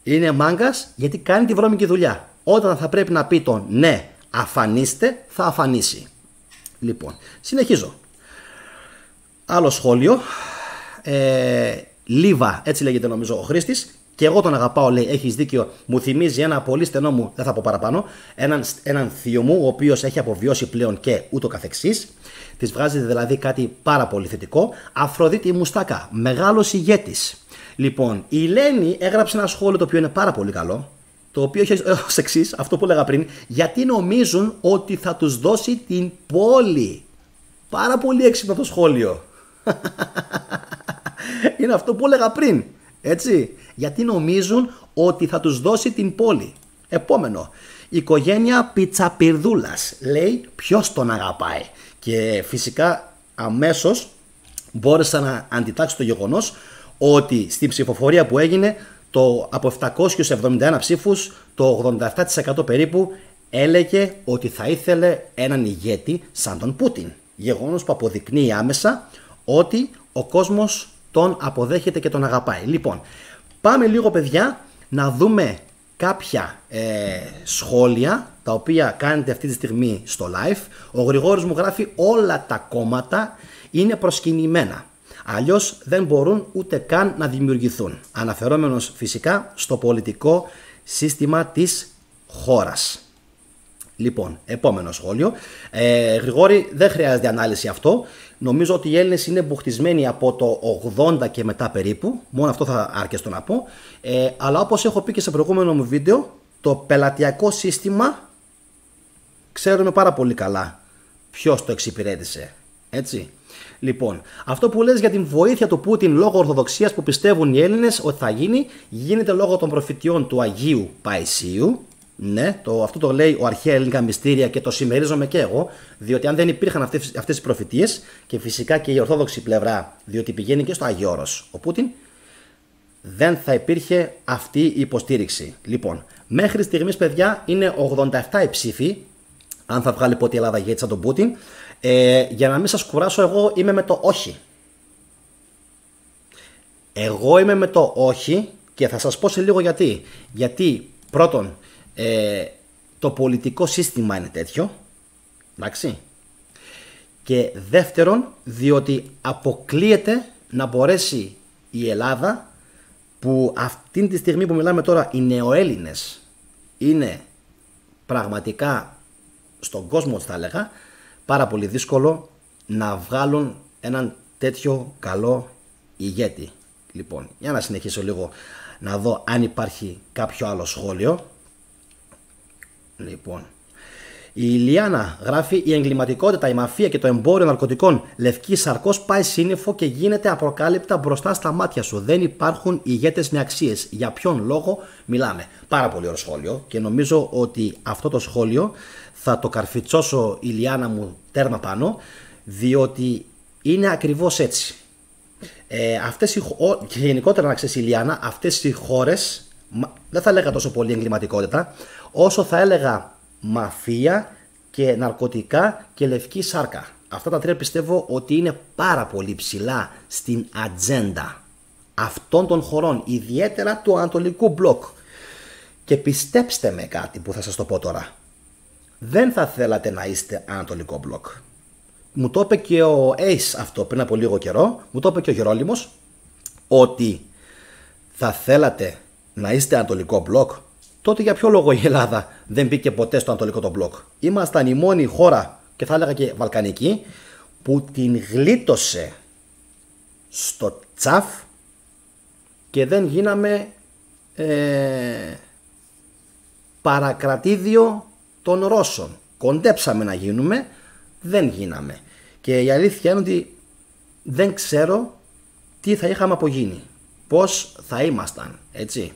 Είναι μάγκας γιατί κάνει τη βρώμικη δουλειά. Όταν θα πρέπει να πει το ναι, αφανίστε, θα αφανίσει. Λοιπόν, συνεχίζω. Άλλο σχόλιο. Λίβα, έτσι λέγεται νομίζω ο χρήστης. Και εγώ τον αγαπάω, λέει, έχεις δίκιο. Μου θυμίζει ένα πολύ στενό μου, δεν θα πω παραπάνω, έναν θείο μου, ο οποίος έχει αποβιώσει πλέον και ούτω καθεξής. Της βγάζει δηλαδή κάτι πάρα πολύ θετικό. Αφροδίτη Μουστάκα, μεγάλος ηγέτης. Λοιπόν, η Λένη έγραψε ένα σχόλιο το οποίο είναι πάρα πολύ καλό. Το οποίο έχει ως εξής, αυτό που έλεγα πριν, γιατί νομίζουν ότι θα τους δώσει την πόλη. Πάρα πολύ έξυπνο το σχόλιο. Είναι αυτό που έλεγα πριν. Έτσι, γιατί νομίζουν ότι θα τους δώσει την πόλη. Επόμενο, η οικογένεια Πιτσαπυρδούλας λέει ποιος τον αγαπάει. Και φυσικά αμέσως μπόρεσα να αντιτάξω το γεγονός ότι στην ψηφοφορία που έγινε από 771 ψήφους το 87% περίπου έλεγε ότι θα ήθελε έναν ηγέτη σαν τον Πούτιν. Γεγονός που αποδεικνύει άμεσα ότι ο κόσμος τον αποδέχεται και τον αγαπάει. Λοιπόν, πάμε λίγο παιδιά να δούμε κάποια σχόλια τα οποία κάνετε αυτή τη στιγμή στο live. Ο Γρηγόρης μου γράφει όλα τα κόμματα είναι προσκυνημένα. Αλλιώς δεν μπορούν ούτε καν να δημιουργηθούν. Αναφερόμενος φυσικά στο πολιτικό σύστημα της χώρας. Λοιπόν, επόμενο σχόλιο. Γρηγόρη, δεν χρειάζεται ανάλυση αυτό. Νομίζω ότι οι Έλληνες είναι μπουχτισμένοι από το 80 και μετά περίπου. Μόνο αυτό θα αρκεστώ να πω. Αλλά όπως έχω πει και σε προηγούμενο μου βίντεο, το πελατειακό σύστημα ξέρουμε πάρα πολύ καλά ποιος το εξυπηρέτησε. Έτσι. Λοιπόν, αυτό που λες για την βοήθεια του Πούτιν λόγω ορθοδοξίας που πιστεύουν οι Έλληνες ότι θα γίνει, γίνεται λόγω των προφητιών του Αγίου Παϊσίου. Ναι, αυτό το λέει ο αρχαία ελληνικά μυστήρια και το συμμερίζομαι και εγώ, διότι αν δεν υπήρχαν αυτές οι προφητείες και φυσικά και η ορθόδοξη πλευρά, διότι πηγαίνει και στο Άγιο Όρος ο Πούτιν, δεν θα υπήρχε αυτή η υποστήριξη. Λοιπόν, μέχρι στιγμής, παιδιά, είναι 87 οι ψήφοι, αν θα βγάλει πότε η Ελλάδα ηγέτη σαν τον Πούτιν. Για να μην σας κουράσω, εγώ είμαι με το όχι. Εγώ είμαι με το όχι και θα σας πω σε λίγο γιατί. Γιατί πρώτον, το πολιτικό σύστημα είναι τέτοιο, εντάξει. Και δεύτερον, διότι αποκλείεται να μπορέσει η Ελλάδα, που αυτή τη στιγμή που μιλάμε τώρα οι νεοέλληνες είναι πραγματικά στον κόσμο, θα έλεγα, πάρα πολύ δύσκολο να βγάλουν έναν τέτοιο καλό ηγέτη. Λοιπόν, για να συνεχίσω λίγο να δω αν υπάρχει κάποιο άλλο σχόλιο. Λοιπόν, η Ηλιάνα γράφει: η εγκληματικότητα, η μαφία και το εμπόριο ναρκωτικών λευκή σαρκός πάει σύννεφο και γίνεται απροκάλυπτα μπροστά στα μάτια σου. Δεν υπάρχουν ηγέτες με αξίες. Για ποιον λόγο μιλάμε? Πάρα πολύ ωραίο σχόλιο και νομίζω ότι αυτό το σχόλιο θα το καρφιτσώσω, Ηλιάνα μου, τέρμα πάνω, διότι είναι ακριβώς έτσι. Και γενικότερα, να ξέρεις, Ηλιάνα, αυτές οι χώρες, δεν θα έλεγα τόσο πολύ εγκληματικότητα, όσο θα έλεγα μαφία και ναρκωτικά και λευκή σάρκα. Αυτά τα τρία πιστεύω ότι είναι πάρα πολύ ψηλά στην ατζέντα αυτών των χωρών, ιδιαίτερα του Ανατολικού Μπλοκ. Και πιστέψτε με κάτι που θα σας το πω τώρα. Δεν θα θέλατε να είστε Ανατολικό Μπλοκ. Μου το είπε και ο Ace αυτό πριν από λίγο καιρό, μου το είπε και ο Γερόλυμος, ότι θα θέλατε να είστε Ανατολικό Μπλοκ. Τότε για ποιο λόγο η Ελλάδα δεν μπήκε ποτέ στο Ανατολικό το Μπλοκ? Ήμασταν η μόνη χώρα, και θα έλεγα και βαλκανική, που την γλίτωσε στο τσαφ και δεν γίναμε παρακρατήδιο των Ρώσων. Κοντέψαμε να γίνουμε, δεν γίναμε. Και η αλήθεια είναι ότι δεν ξέρω τι θα είχαμε απογίνει, πώς θα ήμασταν, έτσι.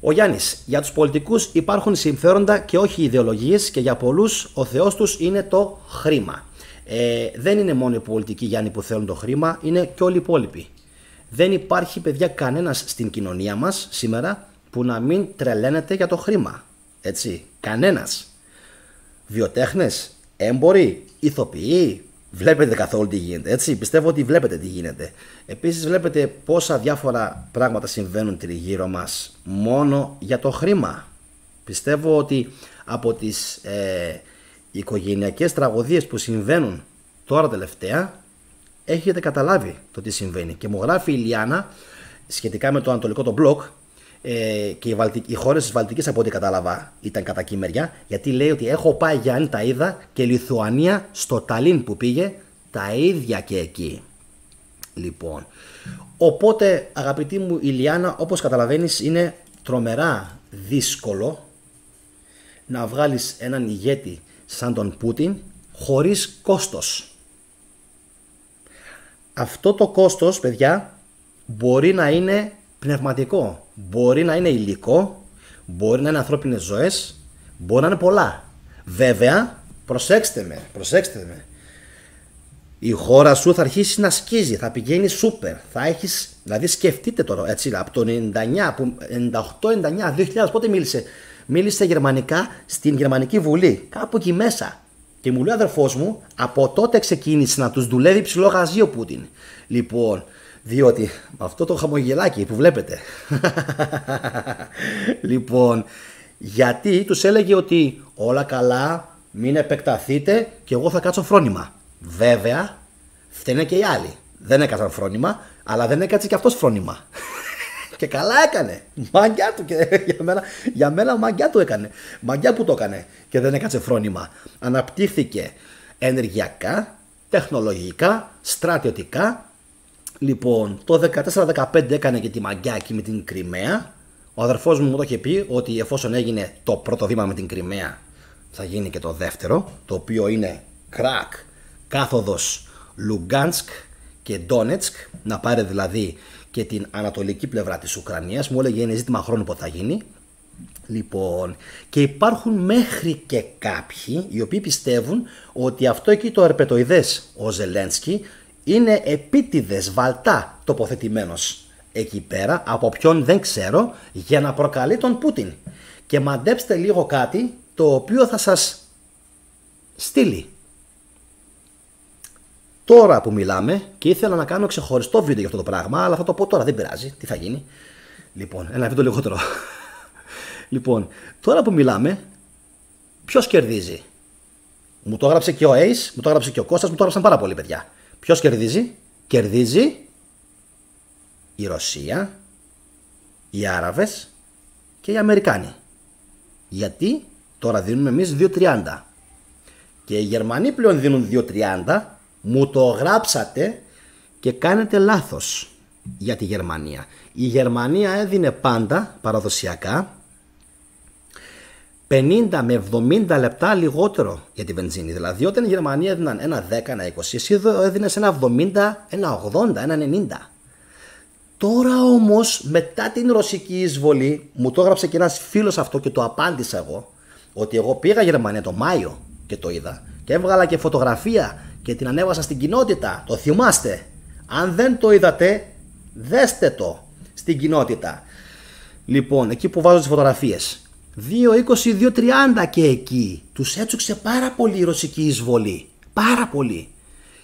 Ο Γιάννης: για τους πολιτικούς υπάρχουν συμφέροντα και όχι ιδεολογίες και για πολλούς ο θεός τους είναι το χρήμα. Δεν είναι μόνο οι πολιτικοί, Γιάννη, που θέλουν το χρήμα, είναι και όλοι οι υπόλοιποι. Δεν υπάρχει, παιδιά, κανένας στην κοινωνία μας σήμερα που να μην τρελαίνεται για το χρήμα. Έτσι, κανένας. Βιοτέχνες, έμποροι, ηθοποιοί, βλέπετε καθόλου τι γίνεται, έτσι. Πιστεύω ότι βλέπετε τι γίνεται. Επίσης βλέπετε πόσα διάφορα πράγματα συμβαίνουν τριγύρω μας μόνο για το χρήμα. Πιστεύω ότι από τις οικογενειακές τραγωδίες που συμβαίνουν τώρα τελευταία έχετε καταλάβει το τι συμβαίνει. Και μου γράφει η Ηλιάνα σχετικά με το Ανατολικό το Μπλοκ, και οι χώρες της Βαλτικής, από ό,τι κατάλαβα, ήταν κατά κείμερια, γιατί λέει ότι έχω πάει, Γιάννη, τα είδα, και Λιθουανία στο Ταλίν που πήγε, τα ίδια και εκεί. Λοιπόν, οπότε, αγαπητή μου Ηλιάνα, όπως καταλαβαίνεις, είναι τρομερά δύσκολο να βγάλεις έναν ηγέτη σαν τον Πούτιν χωρίς κόστος. Αυτό το κόστος, παιδιά, μπορεί να είναι πνευματικό, μπορεί να είναι υλικό, μπορεί να είναι ανθρώπινες ζωές, μπορεί να είναι πολλά. Βέβαια, προσέξτε με, η χώρα σου θα αρχίσει να σκίζει, θα πηγαίνει σούπερ, θα έχεις, δηλαδή σκεφτείτε τώρα, έτσι, από το 98-99, 2000, πότε μίλησε γερμανικά στην Γερμανική Βουλή, κάπου εκεί μέσα. Και μου λέει ο αδερφός μου, από τότε ξεκίνησε να τους δουλεύει ψηλό γαζί ο Πούτιν. Λοιπόν, διότι αυτό το χαμογελάκι που βλέπετε, λοιπόν, γιατί τους έλεγε ότι όλα καλά, μην επεκταθείτε και εγώ θα κάτσω φρόνημα. Βέβαια, φταίνε και οι άλλοι. Δεν έκατσαν φρόνημα, αλλά δεν έκατσε και αυτός φρόνημα. Και καλά έκανε. Μαγκιά του. Και για μένα μαγκιά του έκανε. Μαγκιά που το έκανε και δεν έκατσε φρόνημα. Αναπτύχθηκε ενεργειακά, τεχνολογικά, στρατιωτικά. Λοιπόν, το 14-15 έκανε και τη μαγκιά εκεί με την Κριμαία. Ο αδερφός μου το είχε πει ότι εφόσον έγινε το πρώτο βήμα με την Κριμαία, θα γίνει και το δεύτερο, το οποίο είναι κρακ, κάθοδος Λουγκάνσκ και Ντόνετσκ, να πάρει δηλαδή και την ανατολική πλευρά της Ουκρανίας. Μου έλεγε είναι ζήτημα χρόνου που θα γίνει. Λοιπόν, και υπάρχουν μέχρι και κάποιοι οι οποίοι πιστεύουν ότι αυτό εκεί το ερπετοειδές ο Ζελένσκι είναι επίτηδες βαλτά τοποθετημένος εκεί πέρα, από ποιον δεν ξέρω, για να προκαλεί τον Πούτιν. Και μαντέψτε λίγο κάτι το οποίο θα σας στείλει. Τώρα που μιλάμε, και ήθελα να κάνω ξεχωριστό βίντεο για αυτό το πράγμα, αλλά θα το πω τώρα, δεν πειράζει, τι θα γίνει. Λοιπόν, ένα βίντεο λιγότερο. Λοιπόν, τώρα που μιλάμε, ποιος κερδίζει? Μου το έγραψε και ο Ace, μου το έγραψε και ο Κώστας, μου το έγραψαν πάρα πολλοί παιδιά. Ποιος κερδίζει? Κερδίζει η Ρωσία, οι Άραβες και οι Αμερικάνοι. Γιατί τώρα δίνουμε εμείς 2.30 και οι Γερμανοί πλέον δίνουν 2.30. Μου το γράψατε και κάνετε λάθος για τη Γερμανία. Η Γερμανία έδινε πάντα παραδοσιακά 50 με 70 λεπτά λιγότερο για τη βενζίνη. Δηλαδή όταν η Γερμανία έδιναν ένα 10, ένα 20, εσύ εδώ έδινες ένα 70, ένα 80, ένα 90. Τώρα όμως μετά την ρωσική εισβολή, μου το έγραψε και ένας φίλος αυτό και το απάντησα εγώ, ότι εγώ πήγα Γερμανία το Μάιο και το είδα και έβγαλα και φωτογραφία και την ανέβασα στην κοινότητα. Το θυμάστε? Αν δεν το είδατε, δέστε το στην κοινότητα. Λοιπόν, εκεί που βάζω τις φωτογραφίες, 2.20, 2.30 και εκεί τους έτσουξε πάρα πολύ η ρωσική εισβολή. Πάρα πολύ.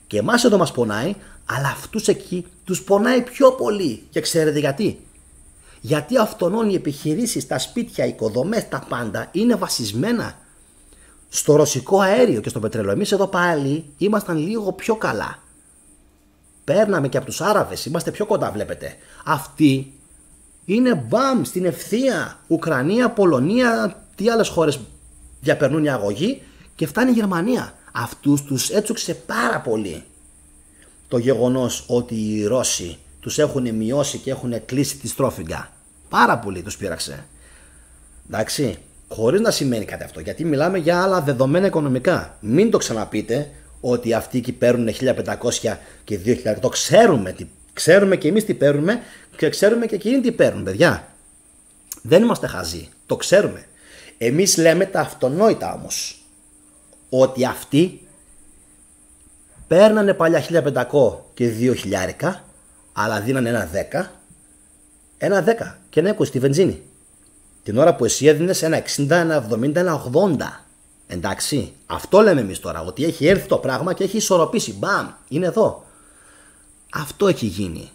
Και εμάς εδώ μας πονάει, αλλά αυτούς εκεί τους πονάει πιο πολύ. Και ξέρετε γιατί? Γιατί αυτόν οι επιχειρήσεις, τα σπίτια, οι οικοδομές, τα πάντα είναι βασισμένα στο ρωσικό αέριο και στο πετρέλαιο. Εμείς εδώ πάλι ήμασταν λίγο πιο καλά. Παίρναμε και από τους Άραβες, είμαστε πιο κοντά βλέπετε. Αυτοί είναι μπαμ στην ευθεία. Ουκρανία, Πολωνία, τι άλλες χώρες διαπερνούν η αγωγή και φτάνει η Γερμανία. Αυτούς τους έτσουξε πάρα πολύ το γεγονός ότι οι Ρώσοι τους έχουν μειώσει και έχουν κλείσει τη στρόφιγγα. Πάρα πολύ τους πείραξε. Εντάξει, χωρίς να σημαίνει κάτι αυτό, γιατί μιλάμε για άλλα δεδομένα οικονομικά. Μην το ξαναπείτε ότι αυτοί εκεί παίρνουν 1.500 και 2.000. Το ξέρουμε, ξέρουμε και εμείς τι παίρνουμε και ξέρουμε και εκείνοι τι παίρνουν, παιδιά. Δεν είμαστε χαζοί, το ξέρουμε. Εμείς λέμε τα αυτονόητα όμως, ότι αυτοί παίρνανε παλιά 1.500 και 2.000, αλλά δίνανε ένα 10 και ένα 20 στη βενζίνη. Την ώρα που εσύ έδινες ένα 60, ένα 70, ένα 80. Εντάξει, αυτό λέμε εμείς τώρα, ότι έχει έρθει το πράγμα και έχει ισορροπήσει. Μπαμ, είναι εδώ. Αυτό έχει γίνει.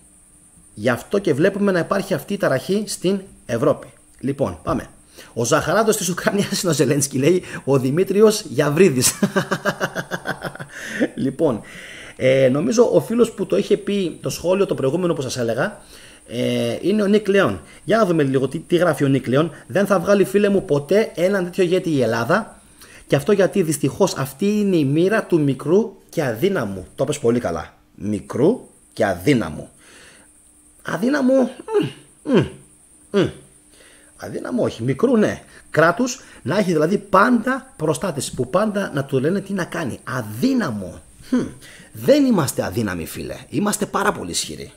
Γι' αυτό και βλέπουμε να υπάρχει αυτή η ταραχή στην Ευρώπη. Λοιπόν, πάμε. Ο Ζαχαράτος της Ουκρανίας είναι ο Ζελένσκι, λέει ο Δημήτριος Γιαβρίδης. Λοιπόν, νομίζω ο φίλος που το είχε πει το σχόλιο το προηγούμενο που σας έλεγα είναι ο Νίκ Λέον. Για να δούμε λίγο τι γράφει ο Νίκ Λέον. Δεν θα βγάλει, φίλε μου, ποτέ έναν τέτοιο ηγέτη η Ελλάδα. Και αυτό γιατί δυστυχώς αυτή είναι η μοίρα του μικρού και αδύναμου. Το είπες πολύ καλά. Μικρού και αδύναμου. Αδύναμου. Αδύναμο όχι, μικρού ναι. Κράτους να έχει δηλαδή πάντα προστάτες που πάντα να του λένε τι να κάνει. Αδύναμο. Δεν είμαστε αδύναμοι, φίλε. Είμαστε πάρα πολύ ισχυροί.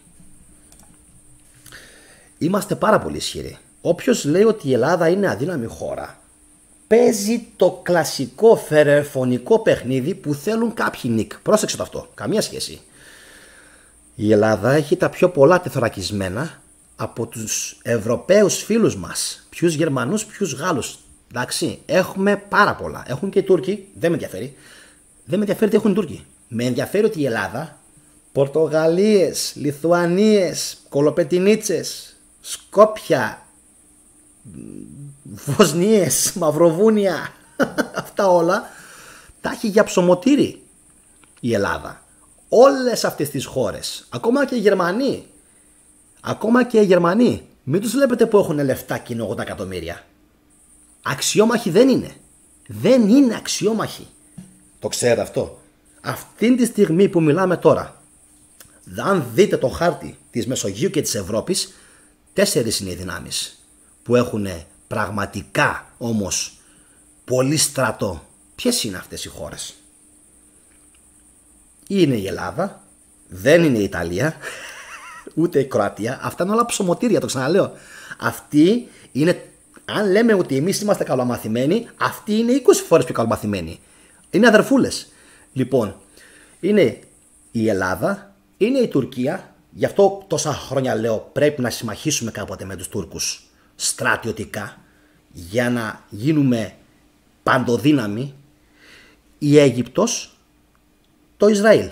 Είμαστε πάρα πολύ ισχυροί. Όποιος λέει ότι η Ελλάδα είναι αδύναμη χώρα, παίζει το κλασικό φερεφωνικό παιχνίδι που θέλουν κάποιοι νικ. Πρόσεξε το αυτό. Καμία σχέση. Η Ελλάδα έχει τα πιο πολλά τεθωρακισμένα από τους Ευρωπαίους φίλους μας. Ποιους Γερμανούς, ποιους Γάλλους. Εντάξει, έχουμε πάρα πολλά. Έχουν και οι Τούρκοι, δεν με ενδιαφέρει. Δεν με ενδιαφέρει τι έχουν οι Τούρκοι. Με ενδιαφέρει ότι η Ελλάδα, Πορτογαλίες, Λιθουανίες, Κολοπετινίτσες, Σκόπια, Βοσνίες, Μαυροβούνια, αυτά όλα τα έχει για ψωμοτήρι η Ελλάδα. Όλες αυτές τις χώρες, ακόμα και οι Γερμανοί, μην τους βλέπετε που έχουν λεφτά και είναι 80 εκατομμύρια. Αξιόμαχοι δεν είναι. Δεν είναι αξιόμαχοι. Το ξέρετε αυτό. Αυτή τη στιγμή που μιλάμε τώρα, αν δείτε το χάρτη της Μεσογείου και της Ευρώπης, 4 είναι οι δυνάμεις που έχουν πραγματικά όμως πολύ στρατό. Ποιες είναι αυτές οι χώρες? Είναι η Ελλάδα, δεν είναι η Ιταλία, ούτε η Κροατία. Αυτά είναι όλα ψωμοτήρια, το ξαναλέω. Αυτοί είναι, αν λέμε ότι εμείς είμαστε καλομαθημένοι, αυτοί είναι 20 φορές πιο καλομαθημένοι. Είναι αδερφούλες. Λοιπόν, είναι η Ελλάδα, είναι η Τουρκία, Γι' αυτό τόσα χρόνια λέω πρέπει να συμμαχίσουμε κάποτε με τους Τούρκους στρατιωτικά για να γίνουμε παντοδύναμοι. Η Αίγυπτος, το Ισραήλ.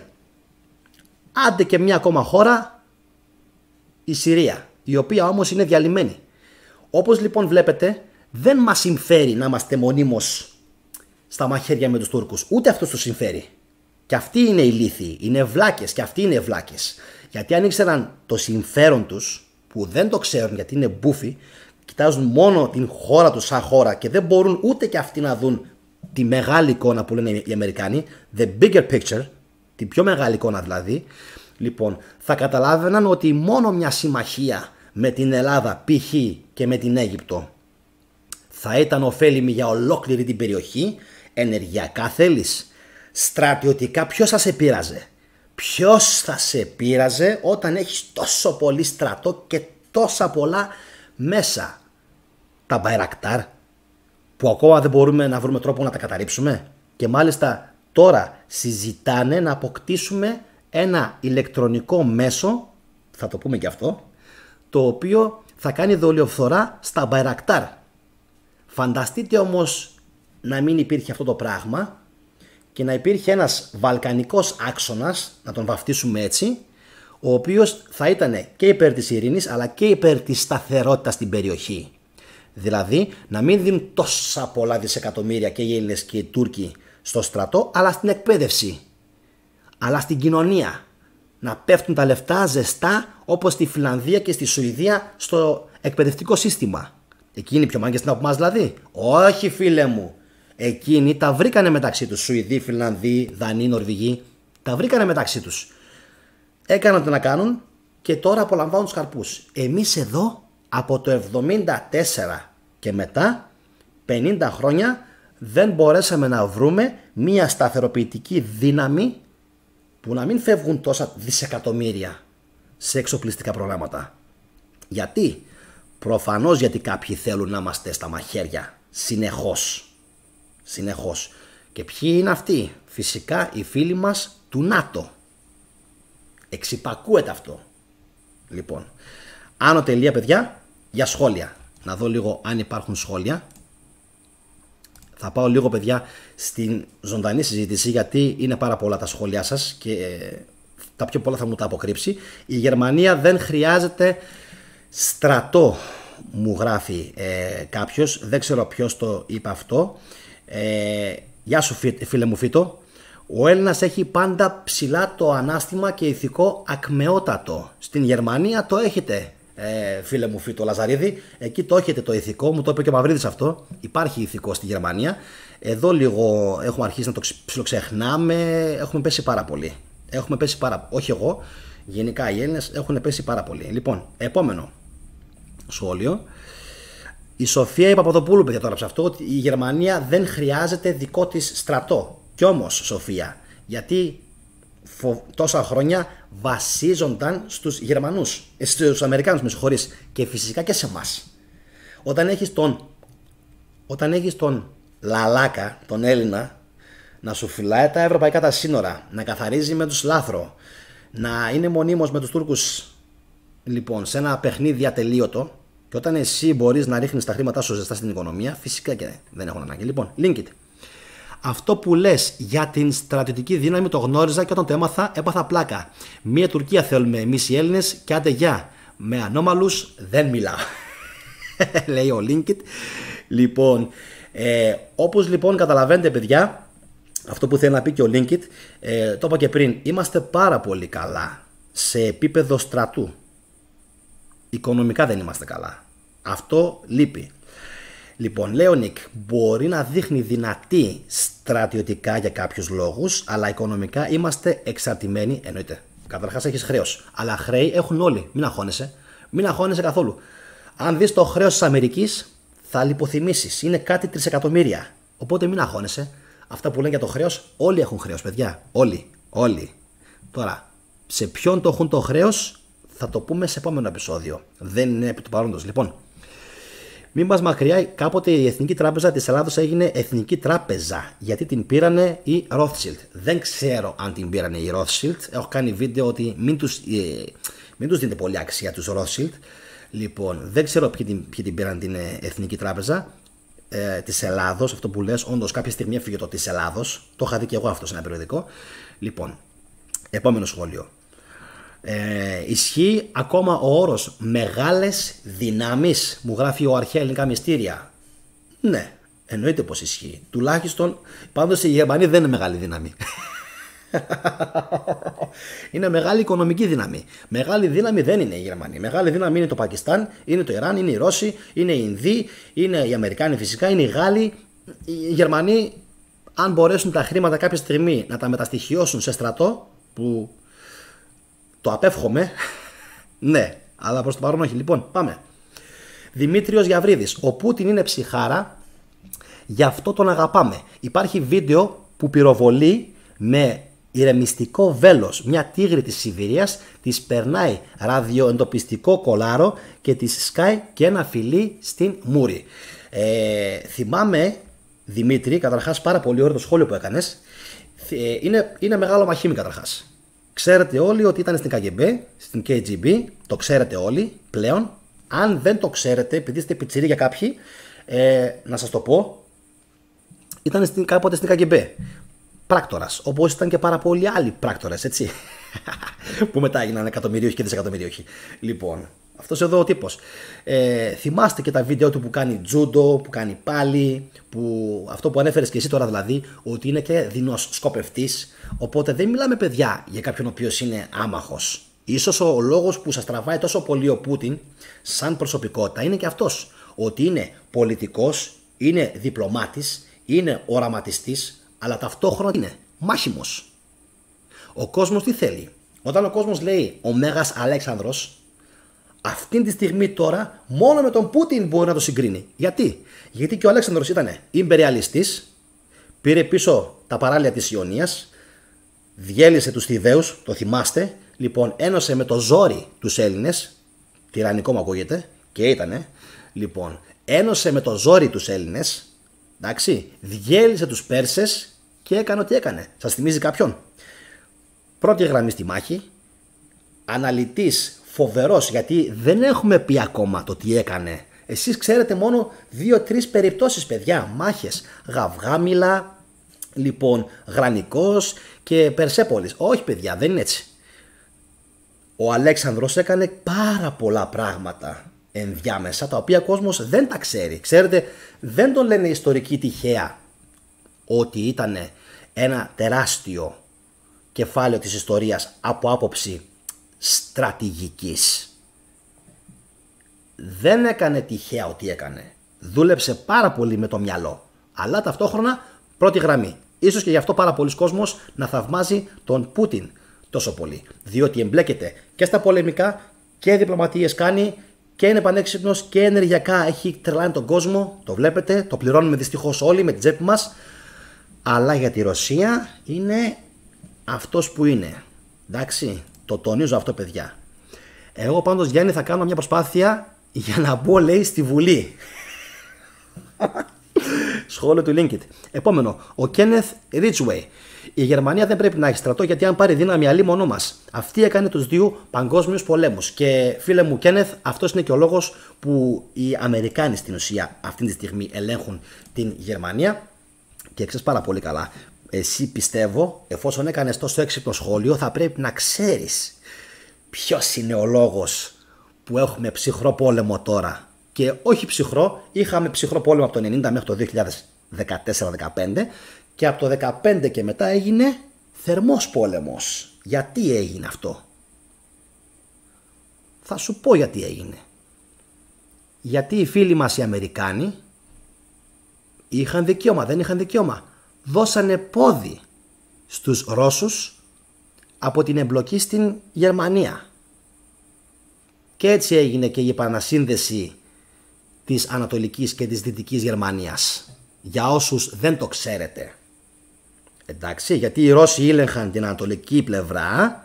Άντε και μια ακόμα χώρα, η Συρία, η οποία όμως είναι διαλυμένη. Όπως λοιπόν βλέπετε, δεν μας συμφέρει να είμαστε μονίμως στα μαχαίρια με τους Τούρκους. Ούτε αυτούς τους συμφέρει. Και αυτοί είναι ηλίθιοι, είναι βλάκες και αυτοί είναι βλάκες. Γιατί αν ήξεραν το συμφέρον τους, που δεν το ξέρουν γιατί είναι μπούφοι, κοιτάζουν μόνο την χώρα τους σαν χώρα και δεν μπορούν ούτε και αυτοί να δουν τη μεγάλη εικόνα που λένε οι Αμερικάνοι, the bigger picture, την πιο μεγάλη εικόνα δηλαδή, λοιπόν, θα καταλάβαιναν ότι μόνο μια συμμαχία με την Ελλάδα π.χ. και με την Αίγυπτο θα ήταν ωφέλιμη για ολόκληρη την περιοχή. Ενεργειακά θέλεις, στρατιωτικά ποιος θα σε πείραζε? Ποιος θα σε πείραζε όταν έχεις τόσο πολύ στρατό και τόσα πολλά μέσα? Τα Μπαϊρακτάρ που ακόμα δεν μπορούμε να βρούμε τρόπο να τα καταρρύψουμε, και μάλιστα τώρα συζητάνε να αποκτήσουμε ένα ηλεκτρονικό μέσο, θα το πούμε και αυτό, το οποίο θα κάνει δολιοφθορά στα Μπαϊρακτάρ. Φανταστείτε όμως να μην υπήρχε αυτό το πράγμα και να υπήρχε ένας βαλκανικός άξονας, να τον βαφτίσουμε έτσι, ο οποίος θα ήταν και υπέρ της ειρήνης αλλά και υπέρ της σταθερότητας στην περιοχή. Δηλαδή να μην δίνουν τόσα πολλά δισεκατομμύρια και οι Έλληνες και οι Τούρκοι στο στρατό, αλλά στην εκπαίδευση, αλλά στην κοινωνία. Να πέφτουν τα λεφτά ζεστά όπως στη Φιλανδία και στη Σουηδία στο εκπαιδευτικό σύστημα. Εκείνοι πιο μάγκες από εμάς δηλαδή? Όχι φίλε μου. Εκείνοι τα βρήκανε μεταξύ τους. Σουηδοί, Φιλανδοί, Δανείοι, Νορβηγοί. Τα βρήκανε μεταξύ τους. Έκαναν το να κάνουν και τώρα απολαμβάνουν τους καρπούς. Εμείς εδώ από το 74 και μετά 50 χρόνια δεν μπορέσαμε να βρούμε μια σταθεροποιητική δύναμη που να μην φεύγουν τόσα δισεκατομμύρια σε εξοπλιστικά προγράμματα. Γιατί? Προφανώς γιατί κάποιοι θέλουν να είμαστε στα μαχαίρια συνεχώς. Συνεχώς. Και ποιοι είναι αυτοί? Φυσικά οι φίλοι μας του ΝΑΤΟ. Εξυπακούεται αυτό. Λοιπόν, άνω τελεία παιδιά, για σχόλια. Να δω λίγο αν υπάρχουν σχόλια. Θα πάω λίγο παιδιά στην ζωντανή συζήτηση, γιατί είναι πάρα πολλά τα σχόλιά σας και τα πιο πολλά θα μου τα αποκρύψει. Η Γερμανία δεν χρειάζεται στρατό, μου γράφει κάποιος. Δεν ξέρω ποιος το είπε αυτό. Γεια σου φίλε μου Φίτο. Ο Έλληνας έχει πάντα ψηλά το ανάστημα και ηθικό ακμεότατο. Στην Γερμανία το έχετε φίλε μου Φίτο Λαζαρίδη. Εκεί το έχετε το ηθικό. Μου το είπε και ο Μαυρίδης αυτό. Υπάρχει ηθικό στη Γερμανία. Εδώ λίγο έχουμε αρχίσει να το ψιλοξεχνάμε. Έχουμε πέσει πάρα πολύ. Έχουμε πέσει όχι εγώ. Γενικά οι Έλληνες έχουν πέσει πάρα πολύ. Λοιπόν, επόμενο σχόλιο. Η Σοφία Παπαδοπούλου, παιδιά, τώρα σε αυτό, ότι η Γερμανία δεν χρειάζεται δικό της στρατό. Κι όμως, Σοφία, γιατί τόσα χρόνια βασίζονταν στους Γερμανούς, στους Αμερικάνους, με συγχωρείς, και φυσικά και σε εμάς. Όταν έχεις τον Λαλάκα, τον Έλληνα, να σου φυλάει τα ευρωπαϊκά τα σύνορα, να καθαρίζει με τους λάθρο, να είναι μονίμως με τους Τούρκους, λοιπόν, σε ένα παιχνίδι ατελείωτο, και όταν εσύ μπορείς να ρίχνεις τα χρήματά σου ζεστά στην οικονομία, φυσικά και δεν έχουν ανάγκη. Λοιπόν, link it. Αυτό που λες για την στρατιωτική δύναμη το γνώριζα και όταν το έμαθα έπαθα πλάκα. Μία Τουρκία θέλουμε εμείς οι Έλληνες και άντε γεια. Με ανώμαλους δεν μιλάω. Λέει ο Linkit. Λοιπόν, όπως λοιπόν καταλαβαίνετε παιδιά, αυτό που θέλει να πει και ο Linkit, το είπα και πριν, είμαστε πάρα πολύ καλά σε επίπεδο στρατού. Οικονομικά δεν είμαστε καλά. Αυτό λείπει. Λοιπόν, λέει ο Νικ, μπορεί να δείχνει δυνατή στρατιωτικά για κάποιους λόγους, αλλά οικονομικά είμαστε εξαρτημένοι. Εννοείται. Καταρχάς έχεις χρέος. Αλλά χρέη έχουν όλοι. Μην αγχώνεσαι. Μην αγχώνεσαι καθόλου. Αν δεις το χρέος της Αμερικής, θα λιποθυμήσεις. Είναι κάτι τρισεκατομμύρια. Οπότε μην αγχώνεσαι. Αυτά που λένε για το χρέος, όλοι έχουν χρέος, παιδιά. Όλοι. Τώρα, σε ποιον το έχουν το χρέος, θα το πούμε σε επόμενο επεισόδιο. Δεν είναι επί του παρόντος. Λοιπόν, μην πας μακριά, κάποτε η Εθνική Τράπεζα της Ελλάδος έγινε Εθνική Τράπεζα. Γιατί την πήρανε οι Rothschild. Δεν ξέρω αν την πήρανε οι Rothschild. Έχω κάνει βίντεο ότι μην Μην τους δίνετε πολύ αξία τους Ρόθσιλντ. Λοιπόν, δεν ξέρω ποιοι την πήραν την Εθνική Τράπεζα της Ελλάδος. Αυτό που λες, όντως κάποια στιγμή έφυγε το της Ελλάδος. Το είχα δει και εγώ αυτό σε ένα περιοδικό. Λοιπόν, επόμενο σχόλιο. Ισχύει ακόμα ο όρος μεγάλες δυνάμεις, μου γράφει ο Αρχαία Ελληνικά Μυστήρια. Ναι, εννοείται πως ισχύει. Τουλάχιστον, πάντως η Γερμανία δεν είναι μεγάλη δύναμη. Είναι μεγάλη οικονομική δύναμη. Μεγάλη δύναμη δεν είναι η Γερμανία. Μεγάλη δύναμη είναι το Πακιστάν, είναι το Ιράν, είναι οι Ρώσοι, είναι οι Ινδοί, είναι οι Αμερικάνοι φυσικά, είναι οι Γάλλοι. Οι Γερμανοί, αν μπορέσουν τα χρήματα κάποια στιγμή να τα μεταστοιχειώσουν σε στρατό, που το απέφχομαι, ναι, αλλά προς το παρόν όχι. Λοιπόν, πάμε. Δημήτριος Γιαβρίδης. Ο Πούτιν είναι ψυχάρα, γι' αυτό τον αγαπάμε. Υπάρχει βίντεο που πυροβολεί με ηρεμιστικό βέλος μια τίγρη της Σιβηρίας, της περνάει ραδιοεντοπιστικό κολάρο και της σκάει και ένα φιλί στην μούρη. Θυμάμαι, Δημήτρη, καταρχάς πάρα πολύ ωραίο το σχόλιο που έκανες. Είναι μεγάλο μαχήμι καταρχάς. Ξέρετε όλοι ότι ήταν στην KGB, στην KGB, το ξέρετε όλοι πλέον. Αν δεν το ξέρετε, επειδή είστε πιτσιροί για κάποιοι, να σας το πω, ήταν κάποτε στην KGB. Πράκτορας, όπως ήταν και πάρα πολλοί άλλοι πράκτορες, έτσι. Που μετά έγιναν εκατομμυρίουχοι και δισεκατομμυρίουχοι. Λοιπόν, αυτός εδώ ο τύπος. Θυμάστε και τα βίντεο του που κάνει τζούντο, που κάνει πάλι, αυτό που ανέφερες και εσύ τώρα δηλαδή, ότι είναι και δεινοσσκοπευτής. Οπότε δεν μιλάμε, παιδιά, για κάποιον ο οποίος είναι άμαχος. Ίσως ο λόγος που σας τραβάει τόσο πολύ ο Πούτιν σαν προσωπικότητα είναι και αυτός. Ότι είναι πολιτικός, είναι διπλωμάτης, είναι οραματιστής, αλλά ταυτόχρονα είναι μάχημος. Ο κόσμος τι θέλει? Όταν ο κόσμος λέει ο Μέγας Αλέξανδρος, αυτή τη στιγμή τώρα μόνο με τον Πούτιν μπορεί να το συγκρίνει. Γιατί? Γιατί και ο Αλέξανδρος ήταν ιμπεριαλιστής, πήρε πίσω τα παράλια της Ιωνίας, διέλυσε τους Θηβαίους, το θυμάστε. Λοιπόν, ένωσε με το ζόρι τους Έλληνες, τυραννικό μου ακούγεται, και ήτανε. Λοιπόν, ένωσε με το ζόρι τους Έλληνες, εντάξει, διέλυσε τους Πέρσες και έκανε ό,τι έκανε. Σας θυμίζει κάποιον? Πρώτη γραμμή στη μάχη, αναλυτής, φοβερός, γιατί δεν έχουμε πει ακόμα το τι έκανε. Εσείς ξέρετε μόνο 2-3 περιπτώσεις, παιδιά, μάχες. Γαυγάμιλα, λοιπόν, Γρανικός και Περσέπολης. Όχι, παιδιά, δεν είναι έτσι. Ο Αλέξανδρος έκανε πάρα πολλά πράγματα ενδιάμεσα, τα οποία ο κόσμος δεν τα ξέρει. Ξέρετε, δεν το λένε ιστορικοί τυχαία ότι ήταν ένα τεράστιο κεφάλαιο της ιστορίας από άποψη στρατηγικής. Δεν έκανε τυχαία ό,τι έκανε. Δούλεψε πάρα πολύ με το μυαλό, αλλά ταυτόχρονα πρώτη γραμμή. Ίσως και γι' αυτό πάρα πολλοί κόσμος να θαυμάζει τον Πούτιν τόσο πολύ. Διότι εμπλέκεται και στα πολεμικά και διπλωματίες κάνει και είναι πανέξυπνος και ενεργειακά έχει τρελάνει τον κόσμο. Το βλέπετε, το πληρώνουμε δυστυχώς όλοι με την τσέπη μας. Αλλά για τη Ρωσία είναι αυτός που είναι. Εντάξει, το τονίζω αυτό, παιδιά. Εγώ πάντως, Γιάννη, θα κάνω μια προσπάθεια για να μπω, λέει, στη Βουλή. Σχόλιο του Linkit. Επόμενο, ο Kenneth Ridgway. Η Γερμανία δεν πρέπει να έχει στρατό, γιατί αν πάρει δύναμη αλίμονό μας. Αυτή έκανε τους δύο παγκόσμιους πολέμους. Και φίλε μου Kenneth, αυτός είναι και ο λόγος που οι Αμερικάνοι στην ουσία αυτή τη στιγμή ελέγχουν την Γερμανία. Και ξέρεις πάρα πολύ καλά, εσύ πιστεύω, εφόσον έκανες τόσο έξυπνο σχόλιο, θα πρέπει να ξέρεις ποιος είναι ο λόγος που έχουμε ψυχρό πόλεμο τώρα. Και όχι ψυχρό, είχαμε ψυχρό πόλεμο από το 1990 μέχρι το 2014-2015 και από το 2015 και μετά έγινε θερμός πόλεμος. Γιατί έγινε αυτό? Θα σου πω γιατί έγινε. Γιατί οι φίλοι μας οι Αμερικάνοι είχαν δικαίωμα, δεν είχαν δικαίωμα. Δώσανε πόδι στους Ρώσους από την εμπλοκή στην Γερμανία. Και έτσι έγινε και η επανασύνδεση της Ανατολικής και της Δυτικής Γερμανίας. Για όσους δεν το ξέρετε. Εντάξει, γιατί οι Ρώσοι ήλεγχαν την ανατολική πλευρά,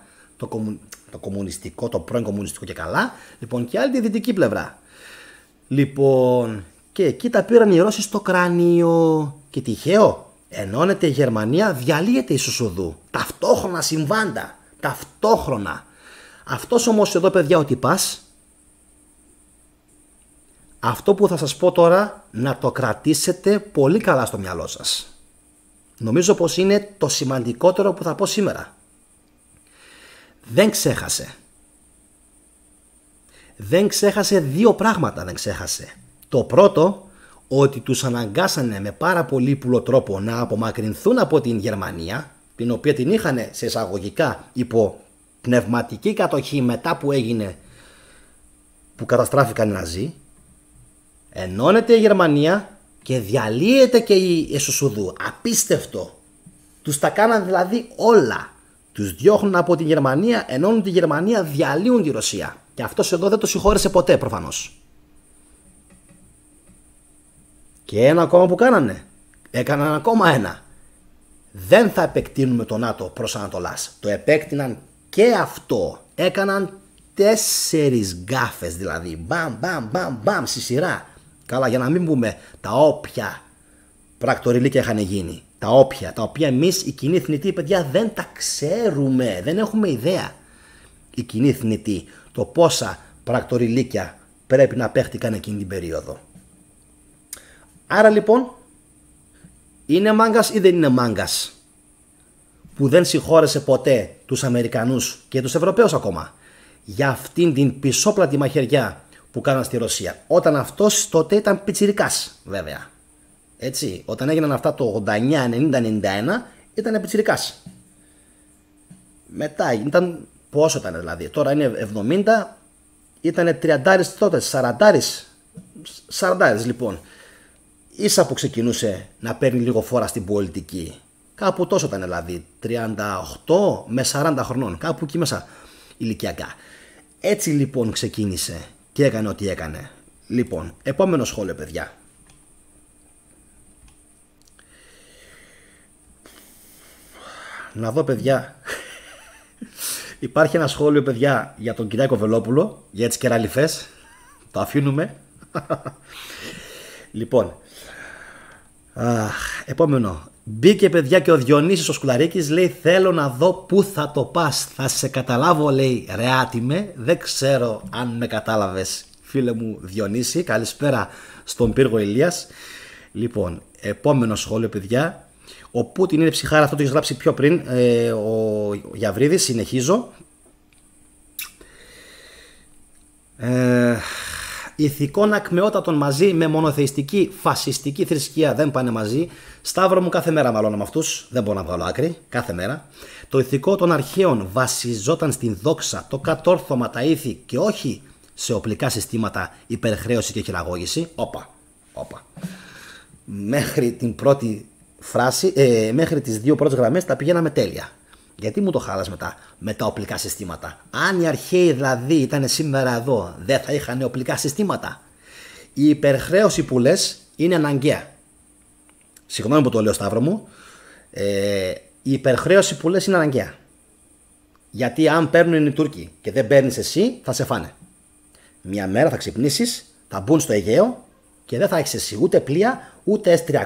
το κομμουνιστικό, το πρώην κομμουνιστικό και καλά, λοιπόν, και άλλη τη δυτική πλευρά. Λοιπόν, και εκεί τα πήραν οι Ρώσοι στο κράνιο. Και τυχαίο, ενώνεται η Γερμανία, διαλύεται η Σουσουδού. Ταυτόχρονα συμβάντα. Ταυτόχρονα. Αυτός όμως εδώ, παιδιά, ο τυπάς, αυτό που θα σας πω τώρα να το κρατήσετε πολύ καλά στο μυαλό σας. Νομίζω πως είναι το σημαντικότερο που θα πω σήμερα. Δεν ξέχασε. Δεν ξέχασε δύο πράγματα, δεν ξέχασε. Το πρώτο, ότι τους αναγκάσανε με πάρα πολύ ύπουλο τρόπο να απομακρυνθούν από την Γερμανία, την οποία την είχαν σε εισαγωγικά υπό πνευματική κατοχή μετά που έγινε, που καταστράφηκαν οι Ναζί. Ενώνεται η Γερμανία και διαλύεται και η Εσουσουδού. Απίστευτο. Τους τα κάναν δηλαδή όλα. Τους διώχνουν από τη Γερμανία, ενώνουν τη Γερμανία, διαλύουν τη Ρωσία. Και αυτός εδώ δεν το συγχώρεσε ποτέ προφανώς. Και ένα ακόμα που κάνανε. Έκαναν ακόμα ένα. Δεν θα επεκτείνουμε το ΝΑΤΟ προς Ανατολάς. Το επέκτηναν και αυτό. Έκαναν 4 γκάφες δηλαδή. Μπαμ, μπαμ, μπαμ, μπαμ στη σειρά. Καλά, για να μην πούμε τα όποια πρακτοριλίκια είχαν γίνει. Τα όποια, τα οποία εμείς οι κοινοί θνητοί, παιδιά, δεν τα ξέρουμε. Δεν έχουμε ιδέα. Οι κοινοί θνητοί, το πόσα πρακτοριλίκια πρέπει να παίχτηκαν εκείνη την περίοδο. Άρα λοιπόν, είναι μάγκας ή δεν είναι μάγκας που δεν συγχώρεσε ποτέ τους Αμερικανούς και τους Ευρωπαίους ακόμα για αυτήν την πισόπλατη μαχαιριά που κάναν στη Ρωσία, όταν αυτός τότε ήταν πιτσιρικάς, βέβαια. Έτσι, όταν έγιναν αυτά το 89, 90, 91 ήταν πιτσιρικάς. Μετά ήταν, πόσο ήταν δηλαδή, τώρα είναι 70, ήταν 30 τότε, 40 λοιπόν. Ίσα που ξεκινούσε να παίρνει λίγο φόρα στην πολιτική. Κάπου τόσο ήταν δηλαδή, 38 με 40 χρονών, κάπου εκεί μέσα ηλικιακά. Έτσι λοιπόν ξεκίνησε και έκανε ό,τι έκανε. Λοιπόν, επόμενο σχόλιο, παιδιά. Να δω, παιδιά. Υπάρχει ένα σχόλιο, παιδιά, για τον Κυριάκο Βελόπουλο, για τις κεραλιφές. Το αφήνουμε. Λοιπόν, επόμενο. Μπήκε, παιδιά, και ο Διονύσης ο Σκουλαρίκης, λέει, θέλω να δω πού θα το πας. Θα σε καταλάβω, λέει, ρε άτιμε. Δεν ξέρω αν με κατάλαβες, φίλε μου Διονύση. Καλησπέρα στον πύργο Ηλίας. Λοιπόν, επόμενο σχόλιο, παιδιά. Ο Πούτιν είναι ψυχάρα, αυτό το έχεις γράψει πιο πριν, ο Γιαβρίδης. Συνεχίζω. Ηθικών ακμεότατων μαζί με μονοθεϊστική φασιστική θρησκεία δεν πάνε μαζί. Σταύρο μου, κάθε μέρα μαλώνω με αυτούς. Δεν μπορώ να βγάλω άκρη. Κάθε μέρα. Το ηθικό των αρχαίων βασιζόταν στην δόξα, το κατόρθωμα, τα ήθη και όχι σε οπλικά συστήματα, υπερχρέωση και χειραγώγηση. Όπα. Μέχρι την πρώτη φράση, μέχρι τις δύο πρώτες γραμμές τα πηγαίναμε τέλεια. Γιατί μου το χάλας μετά με τα οπλικά συστήματα? Αν οι αρχαίοι δηλαδή ήταν σήμερα εδώ, δεν θα είχαν οπλικά συστήματα? Η υπερχρέωση που λες είναι αναγκαία. Συγγνώμη που το λέω, Σταύρο μου. Η υπερχρέωση που λες είναι αναγκαία. Γιατί αν παίρνουν οι Τούρκοι και δεν παίρνεις εσύ, θα σε φάνε. Μια μέρα θα ξυπνήσεις, θα μπουν στο Αιγαίο και δεν θα έχεις εσύ ούτε πλοία, ούτε S300,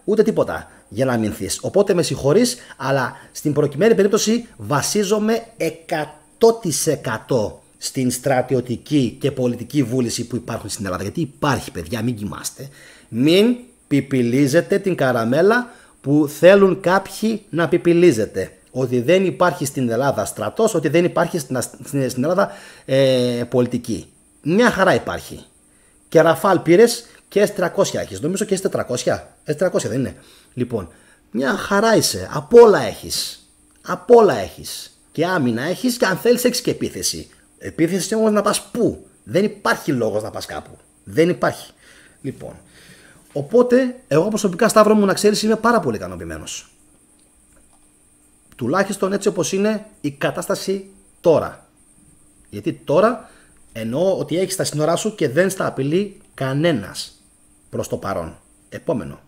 ούτε τίποτα για να αμυνθείς. Οπότε με συγχωρείς, αλλά στην προκειμένη περίπτωση βασίζομαι 100% στην στρατιωτική και πολιτική βούληση που υπάρχουν στην Ελλάδα. Γιατί υπάρχει, παιδιά, μην κοιμάστε. Μην πιπιλίζετε την καραμέλα που θέλουν κάποιοι να πιπιλίζετε. Ότι δεν υπάρχει στην Ελλάδα στρατός, ότι δεν υπάρχει στην Ελλάδα πολιτική. Μια χαρά υπάρχει. Και Ραφάλ πήρες και S300 έχεις. Νομίζω και S400. S400 δεν είναι? Λοιπόν, μια χαρά είσαι. Απ' όλα έχεις. Απ' όλα έχεις. Και άμυνα έχεις, και αν θέλεις έχεις και επίθεση. Επίθεση όμως να πας πού? Δεν υπάρχει λόγος να πας κάπου. Δεν υπάρχει. Λοιπόν, οπότε εγώ προσωπικά, Σταύρο μου, να ξέρεις, είμαι πάρα πολύ ικανοποιημένος. Τουλάχιστον έτσι όπως είναι η κατάσταση τώρα. Γιατί τώρα εννοώ ότι έχεις τα σύνορά σου και δεν στα απειλεί κανένας προς το παρόν. Επόμενο.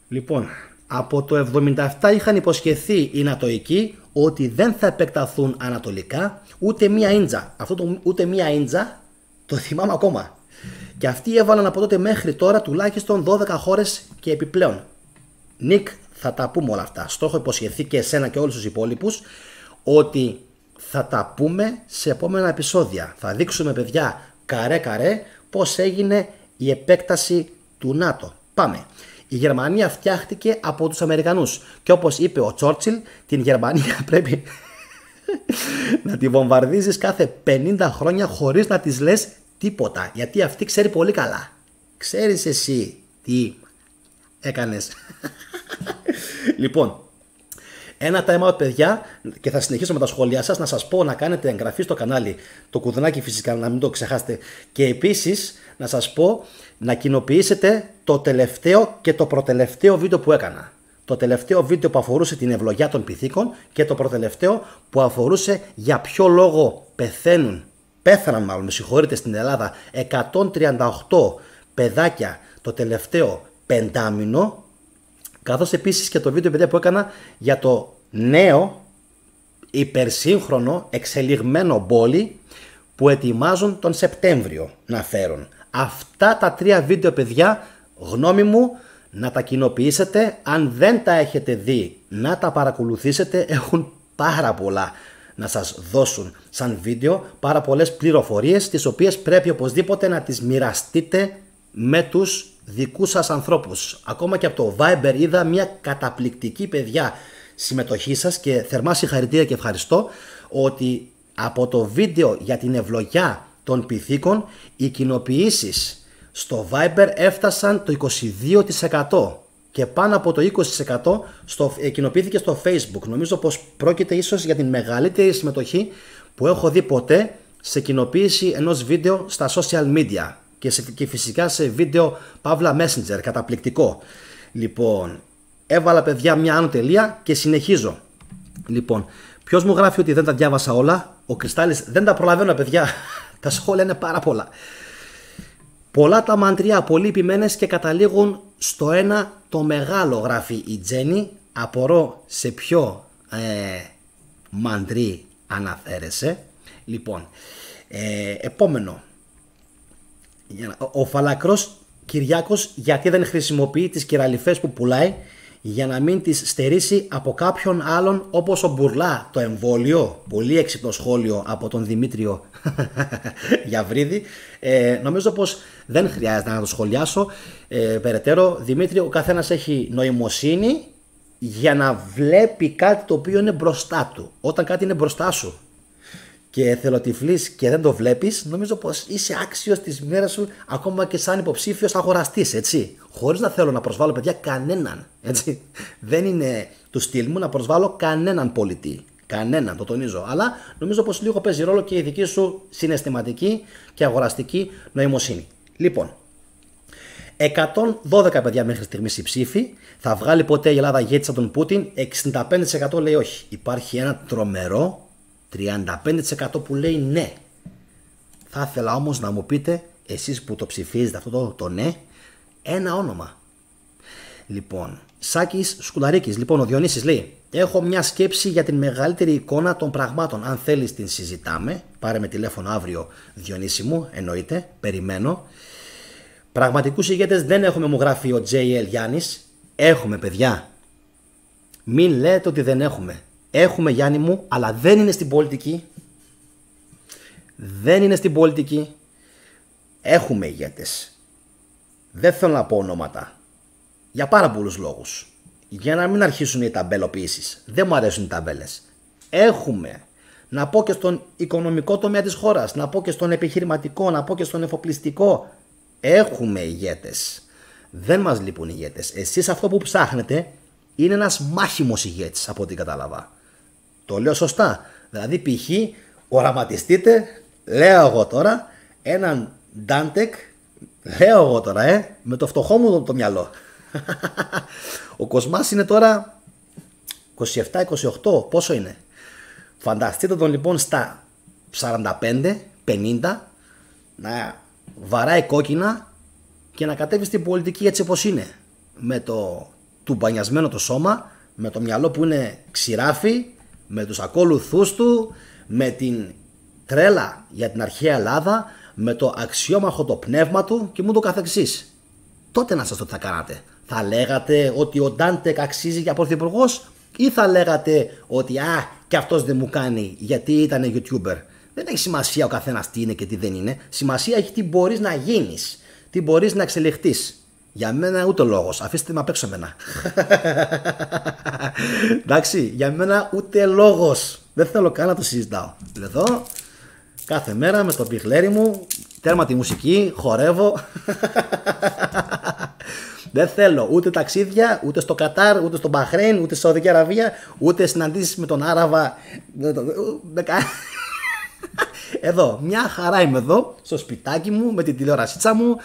Λοιπόν, από το 1977 είχαν υποσχεθεί οι Νατοικοί ότι δεν θα επεκταθούν ανατολικά ούτε μία ίντζα. Αυτό το ούτε μία ίντζα το θυμάμαι ακόμα. Και αυτοί έβαλαν από τότε μέχρι τώρα τουλάχιστον 12 χώρες και επιπλέον. Νικ, θα τα πούμε όλα αυτά. Στο έχω υποσχεθεί και εσένα και όλους τους υπόλοιπους ότι θα τα πούμε σε επόμενα επεισόδια. Θα δείξουμε, παιδιά, καρέ πώς έγινε η επέκταση του ΝΑΤΟ. Πάμε. Η Γερμανία φτιάχτηκε από τους Αμερικανούς και όπως είπε ο Τσόρτσιλ, την Γερμανία πρέπει να τη βομβαρδίζεις κάθε 50 χρόνια χωρίς να της λες τίποτα, γιατί αυτή ξέρει πολύ καλά. Ξέρεις εσύ τι έκανες. Λοιπόν, ένα time out, παιδιά, και θα συνεχίσω με τα σχόλιά σας. Να σας πω να κάνετε εγγραφή στο κανάλι, το κουδουνάκι φυσικά, να μην το ξεχάσετε. Και επίσης να σας πω να κοινοποιήσετε το τελευταίο και το προτελευταίο βίντεο που έκανα. Το τελευταίο βίντεο που αφορούσε την ευλογιά των πυθίκων και το προτελευταίο που αφορούσε για ποιο λόγο πέθαναν μάλλον, με συγχωρείτε, στην Ελλάδα 138 παιδάκια το τελευταίο πεντάμινο, καθώς επίσης και το βίντεο, παιδιά, που έκανα για το νέο υπερσύγχρονο εξελιγμένο μπόλι που ετοιμάζουν τον Σεπτέμβριο να φέρουν. Αυτά τα 3 βίντεο, παιδιά, γνώμη μου, να τα κοινοποιήσετε. Αν δεν τα έχετε δει, να τα παρακολουθήσετε. Έχουν πάρα πολλά να σας δώσουν σαν βίντεο, πάρα πολλές πληροφορίες, τις οποίες πρέπει οπωσδήποτε να τις μοιραστείτε με τους δικούς σας ανθρώπους. Ακόμα και από το Viber είδα μια καταπληκτική, παιδιά, συμμετοχή σας και θερμά συγχαρητήρια και ευχαριστώ, ότι από το βίντεο για την ευλογιά των πυθίκων οι κοινοποιήσεις στο Viber έφτασαν το 22% και πάνω από το 20% κοινοποιήθηκε στο Facebook. Νομίζω πως πρόκειται ίσως για την μεγαλύτερη συμμετοχή που έχω δει ποτέ σε κοινοποίηση ενός βίντεο στα social media και φυσικά σε βίντεο Παύλα Messenger. Καταπληκτικό. Λοιπόν, έβαλα, παιδιά, μια άνω τελεία και συνεχίζω. Λοιπόν, ποιος μου γράφει ότι δεν τα διάβασα όλα? Ο Κρυστάλλης, δεν τα προλαβαίνω, παιδιά. Τα σχόλια είναι πάρα πολλά. Πολλά τα μαντριά, πολύ επιμένες και καταλήγουν στο ένα το μεγάλο, γράφει η Τζέννη. Απορώ σε ποιο μαντρί αναφέρεσαι. Λοιπόν, επόμενο. Ο Φαλακρός Κυριάκος, γιατί δεν χρησιμοποιεί τις κυραλιφές που πουλάει για να μην τις στερήσει από κάποιον άλλον όπως ο Μπουρλά το εμβόλιο? Πολύ έξυπνο σχόλιο από τον Δημήτριο Γιαβρίδη. Νομίζω πως δεν χρειάζεται να το σχολιάσω περαιτέρω. Δημήτρη, ο καθένας έχει νοημοσύνη για να βλέπει κάτι το οποίο είναι μπροστά του. Όταν κάτι είναι μπροστά σου και θελοτυφλείς και δεν το βλέπεις, νομίζω πως είσαι άξιος της μοίρας σου, ακόμα και σαν υποψήφιος αγοραστής, έτσι. Χωρίς να θέλω να προσβάλλω, παιδιά, κανέναν, έτσι. Δεν είναι του στυλ μου να προσβάλλω κανέναν πολιτή. Κανέναν, το τονίζω. Αλλά νομίζω πως λίγο παίζει ρόλο και η δική σου συναισθηματική και αγοραστική νοημοσύνη. Λοιπόν, 112, παιδιά, μέχρι στιγμής η ψήφη. Θα βγάλει ποτέ η Ελλάδα ηγέτη σαν τον Πούτιν? 65% λέει όχι. Υπάρχει ένα τρομερό 35% που λέει ναι. Θα ήθελα όμως να μου πείτε, εσείς που το ψηφίζετε αυτό το ναι, ένα όνομα. Λοιπόν, Σάκης Σκουλαρίκης. Λοιπόν, ο Διονύσης λέει: έχω μια σκέψη για την μεγαλύτερη εικόνα των πραγμάτων. Αν θέλεις την συζητάμε. Πάρε με τηλέφωνο αύριο, Διονύση μου, εννοείται. Περιμένω. Πραγματικούς ηγέτες δεν έχουμε, μου γράφει ο JL Γιάννης. Έχουμε, παιδιά. Μην λέτε ότι δεν έχουμε. Έχουμε, Γιάννη μου, αλλά δεν είναι στην πολιτική. Δεν είναι στην πολιτική. Έχουμε ηγέτες. Δεν θέλω να πω ονόματα. Για πάρα πολλούς λόγους. Για να μην αρχίσουν οι ταμπελοποιήσεις. Δεν μου αρέσουν οι ταμπέλες. Έχουμε. Να πω και στον οικονομικό τομέα της χώρας. Να πω και στον επιχειρηματικό. Να πω και στον εφοπλιστικό. Έχουμε ηγέτες. Δεν μας λείπουν ηγέτες. Εσείς αυτό που ψάχνετε είναι ένας μάχημος ηγέτης, από ό,τι κατάλαβα. Το λέω σωστά? Δηλαδή, π.χ. οραματιστείτε, λέω εγώ τώρα, έναν Ντάντεκ, λέω εγώ τώρα, με το φτωχό μου το μυαλό. Ο Κοσμάς είναι τώρα 27-28, πόσο είναι? Φανταστείτε τον λοιπόν στα 45-50 να βαράει κόκκινα και να κατέβει στην πολιτική έτσι όπως είναι. Με το τουμπανιασμένο το σώμα, με το μυαλό που είναι ξηράφι, με τους ακόλουθούς του, με την τρέλα για την αρχαία Ελλάδα, με το αξιόμαχο το πνεύμα του και μου το καθεξής. Τότε να σας το τι θα κάνατε? Θα λέγατε ότι ο Ντάντεκ αξίζει για πρωθυπουργός ή θα λέγατε ότι και αυτός δεν μου κάνει γιατί ήταν YouTuber. Δεν έχει σημασία ο καθένας τι είναι και τι δεν είναι. Σημασία έχει τι μπορείς να γίνεις, τι μπορείς να εξελιχθείς. Για μένα ούτε λόγος. Αφήστε με απ' έξω εμένα. Εντάξει, για μένα ούτε λόγος. Δεν θέλω καν να το συζητάω. Εδώ, κάθε μέρα με το πιχλέρι μου, τέρμα τη μουσική, χορεύω. Δεν θέλω ούτε ταξίδια, ούτε στο Κατάρ, ούτε στο Μπαχρέιν, ούτε στη Σαουδική Αραβία, ούτε συναντήσεις με τον Άραβα. Εδώ, μια χαρά είμαι εδώ, στο σπιτάκι μου, με την τηλεορασίτσα μου,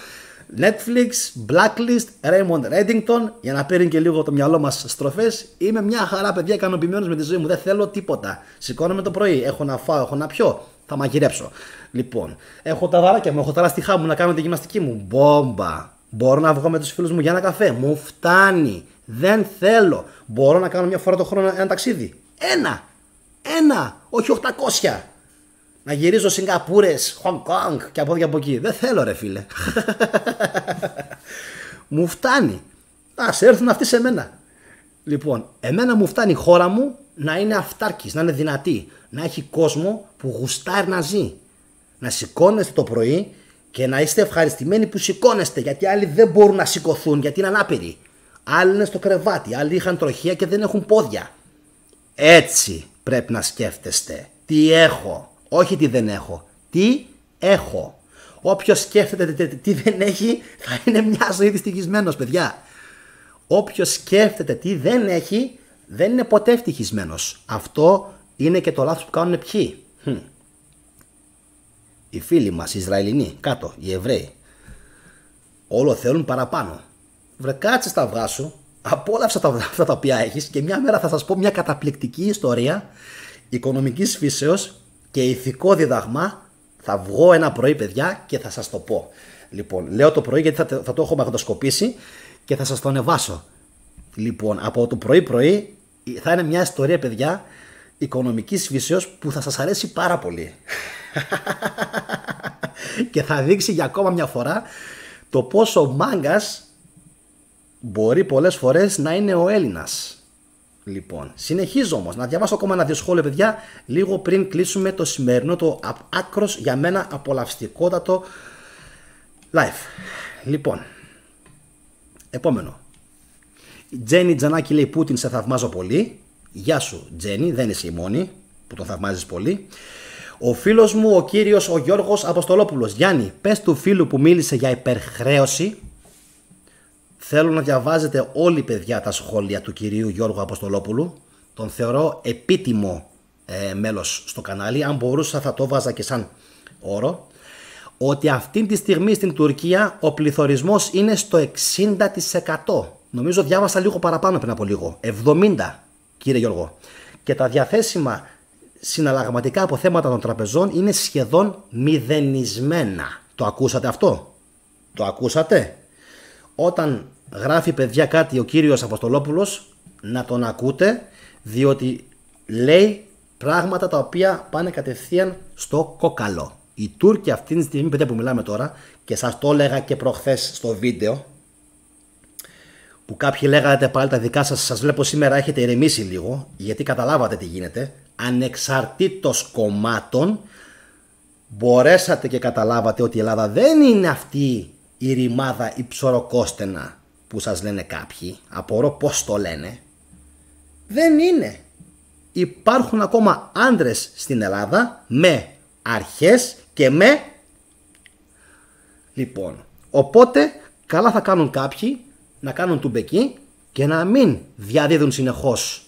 Netflix, Blacklist, Raymond Reddington, για να παίρνει και λίγο το μυαλό μας στροφές. Είμαι μια χαρά, παιδιά, ικανοποιημένος με τη ζωή μου. Δεν θέλω τίποτα. Σηκώνομαι το πρωί, έχω να φάω, έχω να πιω, θα μαγειρέψω. Λοιπόν, έχω τα δαράκια μου, έχω τα λαστιχά μου να κάνω τη γυμναστική μου. Μπόμπα. Μπορώ να βγω με τους φίλους μου για ένα καφέ. Μου φτάνει. Δεν θέλω. Μπορώ να κάνω μια φορά το χρόνο ένα ταξίδι. Ένα. Όχι 800. Να γυρίζω Σιγκαπούρες, Χονγκ Κονγκ και από εδώ και από εκεί. Δεν θέλω, ρε φίλε. Μου φτάνει. Ας έρθουν αυτοί σε μένα. Λοιπόν, εμένα μου φτάνει η χώρα μου να είναι αυτάρκης, να είναι δυνατή. Να έχει κόσμο που γουστάρει να ζει. Να σηκώνεστε το πρωί και να είστε ευχαριστημένοι που σηκώνεστε. Γιατί άλλοι δεν μπορούν να σηκωθούν γιατί είναι ανάπηροι. Άλλοι είναι στο κρεβάτι, άλλοι είχαν τροχεία και δεν έχουν πόδια. Έτσι πρέπει να σκέφτεστε. Τι έχω. Όχι τι δεν έχω. Τι έχω. Όποιος σκέφτεται τι δεν έχει θα είναι μια ζωή δυστυχισμένος, παιδιά. Όποιος σκέφτεται τι δεν έχει δεν είναι ποτέ ευτυχισμένος. Αυτό είναι και το λάθος που κάνουν ποιοι. Οι φίλοι μας, οι Ισραηλινοί, κάτω, οι Εβραίοι. Όλο θέλουν παραπάνω. Βρε, κάτσε στα αυγά σου, απόλαυσα αυτά τα οποία έχεις και μια μέρα θα σας πω μια καταπληκτική ιστορία οικονομικής φύσεως και ηθικό διδαγμά. Θα βγω ένα πρωί, παιδιά, και θα σας το πω. Λοιπόν, λέω το πρωί γιατί θα το έχω μαγνητοσκοπήσει και θα σας το ανεβάσω. Λοιπόν, από το πρωί θα είναι μια ιστορία, παιδιά, οικονομικής φύσεως που θα σας αρέσει πάρα πολύ. Και θα δείξει για ακόμα μια φορά το πόσο ο μάγκας μπορεί πολλές φορές να είναι ο Έλληνας. Λοιπόν, συνεχίζω όμως να διαβάσω ακόμα ένα-δύο σχόλια, παιδιά, λίγο πριν κλείσουμε το σημερινό, το άκρος για μένα απολαυστικότατο live. Λοιπόν, επόμενο. Η Τζένι Τζανάκη λέει: Πούτιν, σε θαυμάζω πολύ. Γεια σου, Τζένι, δεν είσαι η μόνη που τον θαυμάζεις πολύ. Ο φίλος μου, ο κύριος ο Γιώργος Αποστολόπουλος. Γιάννη, πες του φίλου που μίλησε για υπερχρέωση. Θέλω να διαβάζετε όλοι, παιδιά, τα σχόλια του κυρίου Γιώργου Αποστολόπουλου. Τον θεωρώ επίτιμο μέλος στο κανάλι. Αν μπορούσα θα το βάζα και σαν όρο. Ότι αυτή τη στιγμή στην Τουρκία ο πληθωρισμός είναι στο 60%. Νομίζω διάβασα λίγο παραπάνω πριν από λίγο. 70%, κύριε Γιώργο. Και τα διαθέσιμα συναλλαγματικά αποθέματα των τραπεζών είναι σχεδόν μηδενισμένα. Το ακούσατε αυτό? Το ακούσατε? Όταν γράφει, παιδιά, κάτι ο κύριος Αποστολόπουλος, να τον ακούτε, διότι λέει πράγματα τα οποία πάνε κατευθείαν στο κόκαλο. Οι Τούρκοι αυτή τη στιγμή, παιδιά, που μιλάμε τώρα, και σας το έλεγα και προχθές στο βίντεο, που κάποιοι λέγατε πάλι τα δικά σας, σας βλέπω σήμερα έχετε ηρεμήσει λίγο, γιατί καταλάβατε τι γίνεται, ανεξαρτήτως κομμάτων, μπορέσατε και καταλάβατε ότι η Ελλάδα δεν είναι αυτή η ρημάδα, η ψωροκόστενα που σας λένε κάποιοι. Απορώ πώς το λένε. Δεν είναι. Υπάρχουν ακόμα άντρες στην Ελλάδα με αρχές και με... Λοιπόν, οπότε καλά θα κάνουν κάποιοι να κάνουν τουμπεκί και να μην διαδίδουν συνεχώς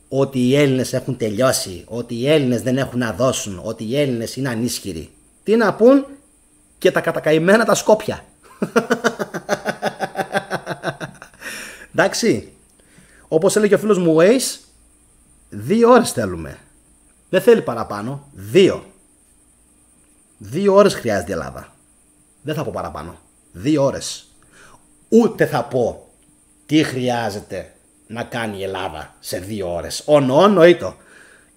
ότι οι Έλληνες έχουν τελειώσει, ότι οι Έλληνες δεν έχουν να δώσουν, ότι οι Έλληνες είναι ανίσχυροι. Τι να πούν και τα κατακαημένα τα Σκόπια. Εντάξει. Όπως έλεγε ο φίλος μου ο Ace, 2 ώρες θέλουμε. Δεν θέλει παραπάνω. 2 ώρες χρειάζεται η Ελλάδα. Δεν θα πω παραπάνω. 2 ώρες. Ούτε θα πω τι χρειάζεται να κάνει η Ελλάδα σε 2 ώρες. Νοήτο.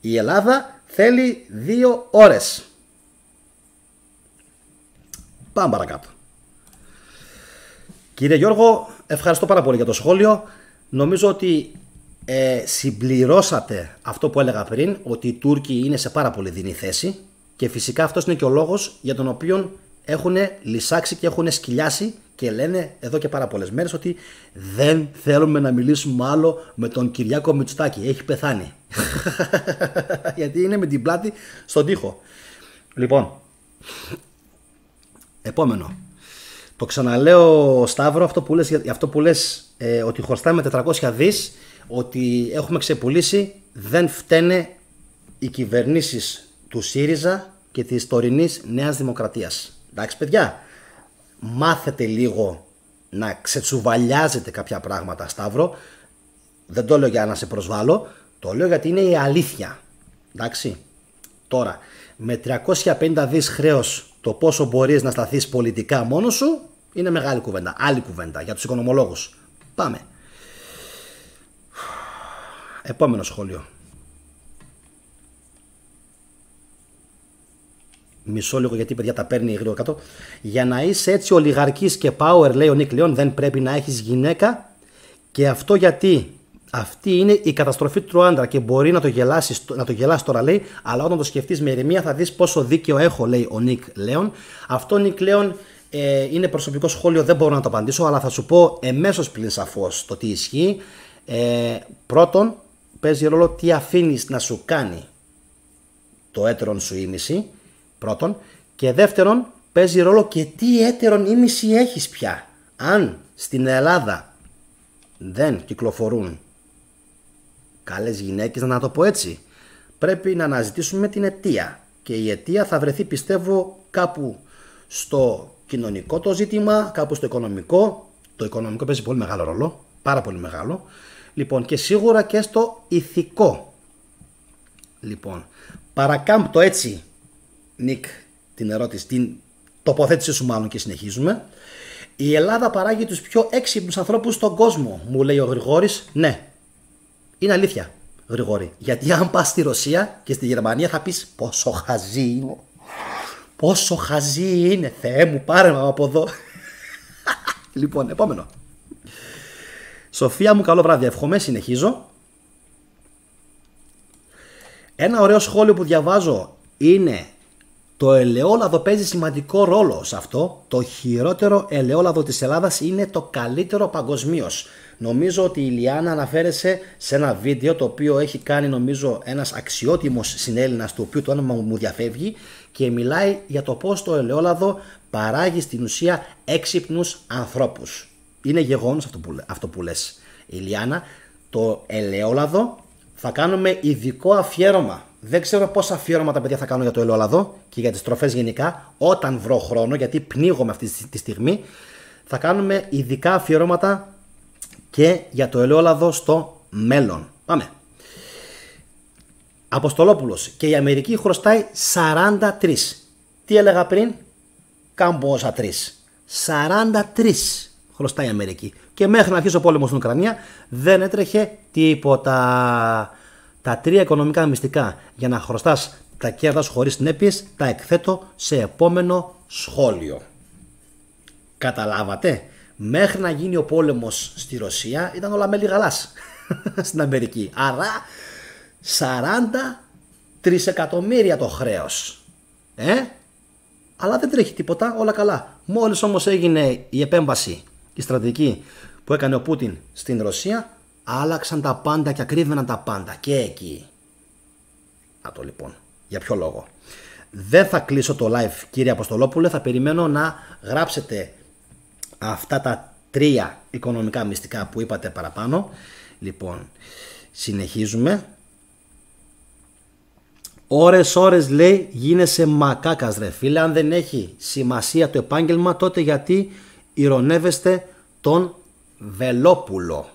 Η Ελλάδα θέλει 2 ώρες. Πάμε παρακάτω. Κύριε Γιώργο, ευχαριστώ πάρα πολύ για το σχόλιο. Νομίζω ότι συμπληρώσατε αυτό που έλεγα πριν, ότι οι Τούρκοι είναι σε πάρα πολύ δινή θέση και φυσικά αυτός είναι και ο λόγος για τον οποίο έχουν λυσάξει και έχουν σκυλιάσει και λένε εδώ και πάρα πολλές μέρες ότι δεν θέλουμε να μιλήσουμε άλλο με τον Κυριάκο Μητσοτάκη, έχει πεθάνει. Γιατί είναι με την πλάτη στον τοίχο. Λοιπόν, επόμενο. Το ξαναλέω, Σταύρο, αυτό που λες ότι χρωστάμε 400 δις, ότι έχουμε ξεπουλήσει, δεν φταίνε οι κυβερνήσεις του ΣΥΡΙΖΑ και της τωρινής Νέας Δημοκρατίας. Εντάξει παιδιά, μάθετε λίγο να ξετσουβαλιάζετε κάποια πράγματα, Σταύρο. Δεν το λέω για να σε προσβάλλω, το λέω γιατί είναι η αλήθεια. Εντάξει, τώρα με 350 δις χρέος το πόσο μπορείς να σταθείς πολιτικά μόνος σου είναι μεγάλη κουβέντα, άλλη κουβέντα για τους οικονομολόγους. Πάμε. Επόμενο σχόλιο. Μισό λίγο γιατί παιδιά τα παίρνει γρήγορα κάτω. Για να είσαι έτσι ολιγαρκής και power, λέει ο Νίκ Λέον, δεν πρέπει να έχεις γυναίκα. Και αυτό γιατί αυτή είναι η καταστροφή του άντρα και μπορεί να το γελάσεις τώρα, λέει, αλλά όταν το σκεφτείς με ηρεμία θα δεις πόσο δίκαιο έχω, λέει ο Νίκ Λέον. Αυτό, Νίκ Λέον, είναι προσωπικό σχόλιο, δεν μπορώ να το απαντήσω, αλλά θα σου πω εμέσως πλην σαφώς το τι ισχύει. Πρώτον, παίζει ρόλο τι αφήνεις να σου κάνει το έτερον σου ήμιση. Πρώτον. Και δεύτερον, παίζει ρόλο και τι έτερον ήμιση έχεις πια. Αν στην Ελλάδα δεν κυκλοφορούν καλές γυναίκες, να το πω έτσι, πρέπει να αναζητήσουμε την αιτία. Και η αιτία θα βρεθεί, πιστεύω, κάπου στο κοινωνικό το ζήτημα, κάπου στο οικονομικό. Το οικονομικό παίζει πολύ μεγάλο ρόλο, πάρα πολύ μεγάλο. Λοιπόν, και σίγουρα και στο ηθικό. Λοιπόν, παρακάμπτω έτσι, Νίκ, την ερώτηση, την τοποθέτηση σου μάλλον, και συνεχίζουμε. Η Ελλάδα παράγει τους πιο έξυπνους ανθρώπους στον κόσμο, μου λέει ο Γρηγόρης. Ναι, είναι αλήθεια, Γρηγόρη. Γιατί αν πας στη Ρωσία και στη Γερμανία θα πεις πόσο χαζί είναι. Πόσο χαζί είναι, Θεέ μου, πάρε με από εδώ. Λοιπόν, επόμενο. Σοφία μου, καλό βράδυ, εύχομαι, συνεχίζω. Ένα ωραίο σχόλιο που διαβάζω είναι: το ελαιόλαδο παίζει σημαντικό ρόλο σε αυτό. Το χειρότερο ελαιόλαδο της Ελλάδας είναι το καλύτερο παγκοσμίως. Νομίζω ότι η Λιάννα αναφέρεσε σε ένα βίντεο το οποίο έχει κάνει, νομίζω, ένας αξιότιμος συνέλληνας, του οποίου το όνομα μου διαφεύγει, και μιλάει για το πώς το ελαιόλαδο παράγει στην ουσία έξυπνους ανθρώπους. Είναι γεγονός αυτό που λες, Ηλιάνα. Το ελαιόλαδο θα κάνουμε ειδικό αφιέρωμα. Δεν ξέρω πόσα αφιέρωματα, παιδιά, θα κάνω για το ελαιόλαδο και για τις τροφές γενικά, όταν βρω χρόνο, γιατί πνίγομαι αυτή τη στιγμή. Θα κάνουμε ειδικά αφιερώματα και για το ελαιόλαδο στο μέλλον. Πάμε. Αποστολόπουλος, και η Αμερική χρωστάει 43. Τι έλεγα πριν? Καμπόσα 3. 43 χρωστάει η Αμερική. Και μέχρι να αρχίσει ο πόλεμος στην Ουκρανία δεν έτρεχε τίποτα. Τα τρία οικονομικά μυστικά για να χρωστάς τα κέρδα σου χωρίς συνέπειες τα εκθέτω σε επόμενο σχόλιο. Καταλάβατε? Μέχρι να γίνει ο πόλεμος στη Ρωσία ήταν όλα μέλι γαλάς στην Αμερική. Άρα 43 εκατομμύρια το χρέος. Αλλά δεν τρέχει τίποτα, όλα καλά. Μόλις όμως έγινε η επέμβαση, η στρατηγική που έκανε ο Πούτιν στην Ρωσία, άλλαξαν τα πάντα και ακρίβαιναν τα πάντα και εκεί. Λοιπόν, για ποιο λόγο? Δεν θα κλείσω το live, κύριε Αποστολόπουλε, θα περιμένω να γράψετε αυτά τα τρία οικονομικά μυστικά που είπατε παραπάνω. Λοιπόν, συνεχίζουμε. Ώρες λέει γίνεσαι μακάκας, ρε φίλε. Αν δεν έχει σημασία το επάγγελμα, τότε γιατί ηρωνεύεστε τον Βελόπουλο?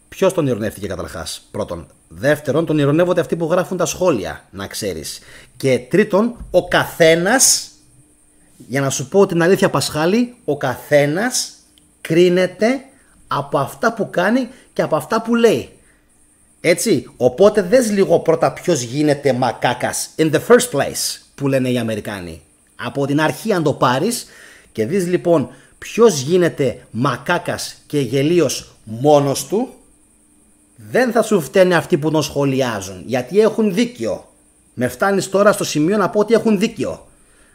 Ποιος τον ηρωνεύτηκε καταρχάς? Πρώτον. Δεύτερον, τον ηρωνεύονται αυτοί που γράφουν τα σχόλια, να ξέρεις. Και τρίτον, ο καθένας, για να σου πω την αλήθεια, Πασχάλη, ο καθένας κρίνεται από αυτά που κάνει και από αυτά που λέει. Έτσι, οπότε δες λίγο πρώτα ποιος γίνεται μακάκας in the first place, που λένε οι Αμερικάνοι. Από την αρχή αν το πάρεις και δεις λοιπόν ποιος γίνεται μακάκας και γελίος μόνος του, Δεν θα σου φταίνε αυτοί που τον σχολιάζουν, γιατί έχουν δίκιο. Με φτάνεις τώρα στο σημείο να πω ότι έχουν δίκιο.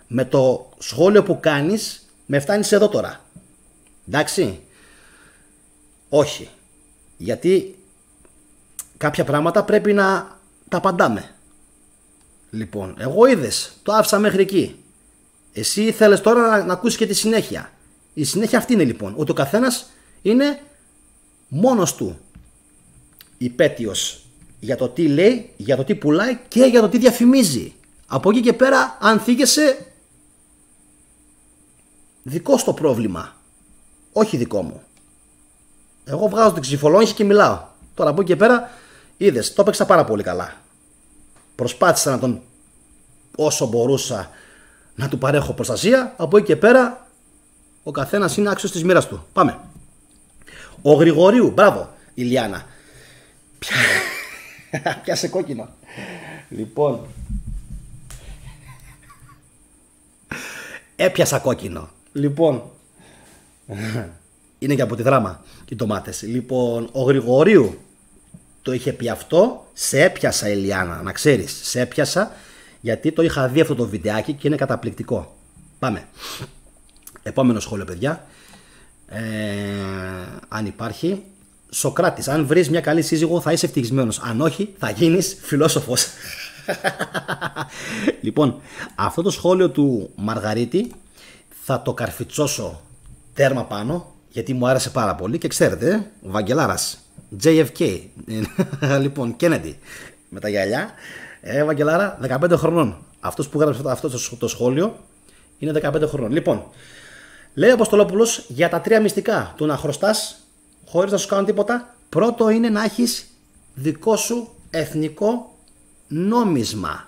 Με το σχόλιο που κάνεις, με φτάνεις εδώ τώρα. Εντάξει. Όχι. Γιατί κάποια πράγματα πρέπει να τα απαντάμε. Λοιπόν, εγώ είδες, το άφησα μέχρι εκεί. Εσύ ήθελες τώρα να ακούσεις και τη συνέχεια. Η συνέχεια αυτή είναι λοιπόν, ότι ο καθένας είναι μόνος του υπέτειος για το τι λέει, για το τι πουλάει και για το τι διαφημίζει. Από εκεί και πέρα, αν θίγεσαι, δικό στο πρόβλημα, όχι δικό μου. Εγώ βγάζω την ξυφολόγηση και μιλάω. Τώρα από εκεί και πέρα, είδες, το έπαιξα πάρα πολύ καλά. Προσπάθησα να τον, όσο μπορούσα, να του παρέχω προστασία. Από εκεί και πέρα, ο καθένας είναι άξιος της μοίρας του. Πάμε. Ο Γρηγορίου, μπράβο, Ηλιάνα. Πιάσε κόκκινο. Λοιπόν, έπιασα κόκκινο. Λοιπόν, είναι και από τη δράμα οι ντομάτες. Λοιπόν, ο Γρηγορίου το είχε πει αυτό. Σε έπιασα, Ηλιάνα, να ξέρεις. Σε έπιασα γιατί το είχα δει αυτό το βιντεάκι και είναι καταπληκτικό. Πάμε. Επόμενο σχόλιο, παιδιά. Αν υπάρχει. Σοκράτης, αν βρεις μια καλή σύζυγο θα είσαι ευτυχισμένος. Αν όχι, θα γίνεις φιλόσοφος. Λοιπόν, αυτό το σχόλιο του Μαργαρίτη θα το καρφιτσώσω τέρμα πάνω, γιατί μου άρεσε πάρα πολύ και ξέρετε, ο Βαγγελάρας, JFK, λοιπόν, Kennedy, με τα γυαλιά, Βαγγελάρα, 15 χρονών. Αυτός που γράψε αυτό το σχόλιο είναι 15 χρονών. Λοιπόν, λέει ο Αποστολόπουλος για τα 3 μυστικά του να χρωστάς χωρίς να σου κάνουν τίποτα. Πρώτο είναι να έχεις δικό σου εθνικό νόμισμα.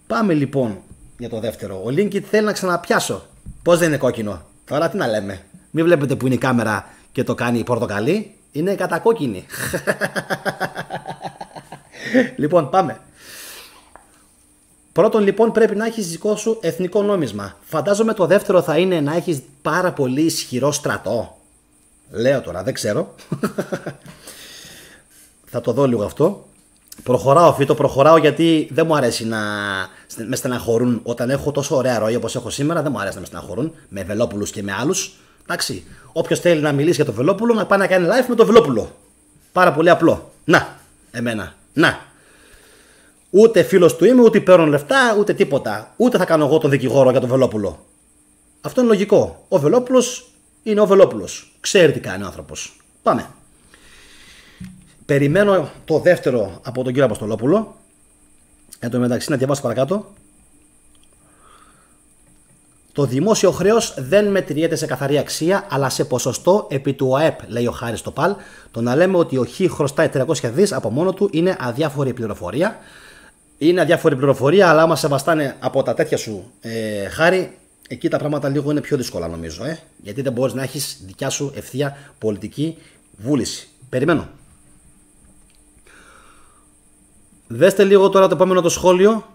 Πάμε λοιπόν για το δεύτερο. Ο Λίνκιτ θέλει να ξαναπιάσω. Πώς δεν είναι κόκκινο? Τώρα τι να λέμε. Μην βλέπετε που είναι η κάμερα και το κάνει πορτοκαλί. Είναι κατακόκκινη. Λοιπόν, πάμε. Πρώτον λοιπόν πρέπει να έχεις δικό σου εθνικό νόμισμα. Φαντάζομαι το δεύτερο θα είναι να έχεις πάρα πολύ ισχυρό στρατό. Λέω τώρα, δεν ξέρω. Θα το δω λίγο αυτό. Προχωράω, Φίτο, προχωράω γιατί δεν μου αρέσει να με στεναχωρούν όταν έχω τόσο ωραία ροή όπως έχω σήμερα. Δεν μου αρέσει να με στεναχωρούν με Βελόπουλους και με άλλους. Εντάξει, όποιος θέλει να μιλήσει για το Βελόπουλο να πάει να κάνει live με το Βελόπουλο. Πάρα πολύ απλό. Να, εμένα, να. Ούτε φίλος του είμαι, ούτε παίρνω λεφτά, ούτε τίποτα. Ούτε θα κάνω εγώ τον δικηγόρο για τον Βελόπουλο. Αυτό είναι λογικό. Ο Βελόπουλος είναι ο Βελόπουλος. Ξέρει τι κάνει ο άνθρωπος. Πάμε. Περιμένω το δεύτερο από τον κύριο Αποστολόπουλο. Εν τω μεταξύ να διαβάσω παρακάτω. Το δημόσιο χρέος δεν μετριέται σε καθαρή αξία, αλλά σε ποσοστό επί του ΑΕΠ, λέει ο Χάρης στο ΠΑΛ. Το να λέμε ότι ο Χ χρωστάει 300 δις από μόνο του είναι αδιάφορη πληροφορία. Είναι αδιάφορη πληροφορία, αλλά άμα σε βαστάνε από τα τέτοια σου, Χάρη, εκεί τα πράγματα λίγο είναι πιο δύσκολα νομίζω. Γιατί δεν μπορείς να έχεις δικιά σου ευθεία πολιτική βούληση. Περιμένω. Δέστε λίγο τώρα το επόμενο το σχόλιο.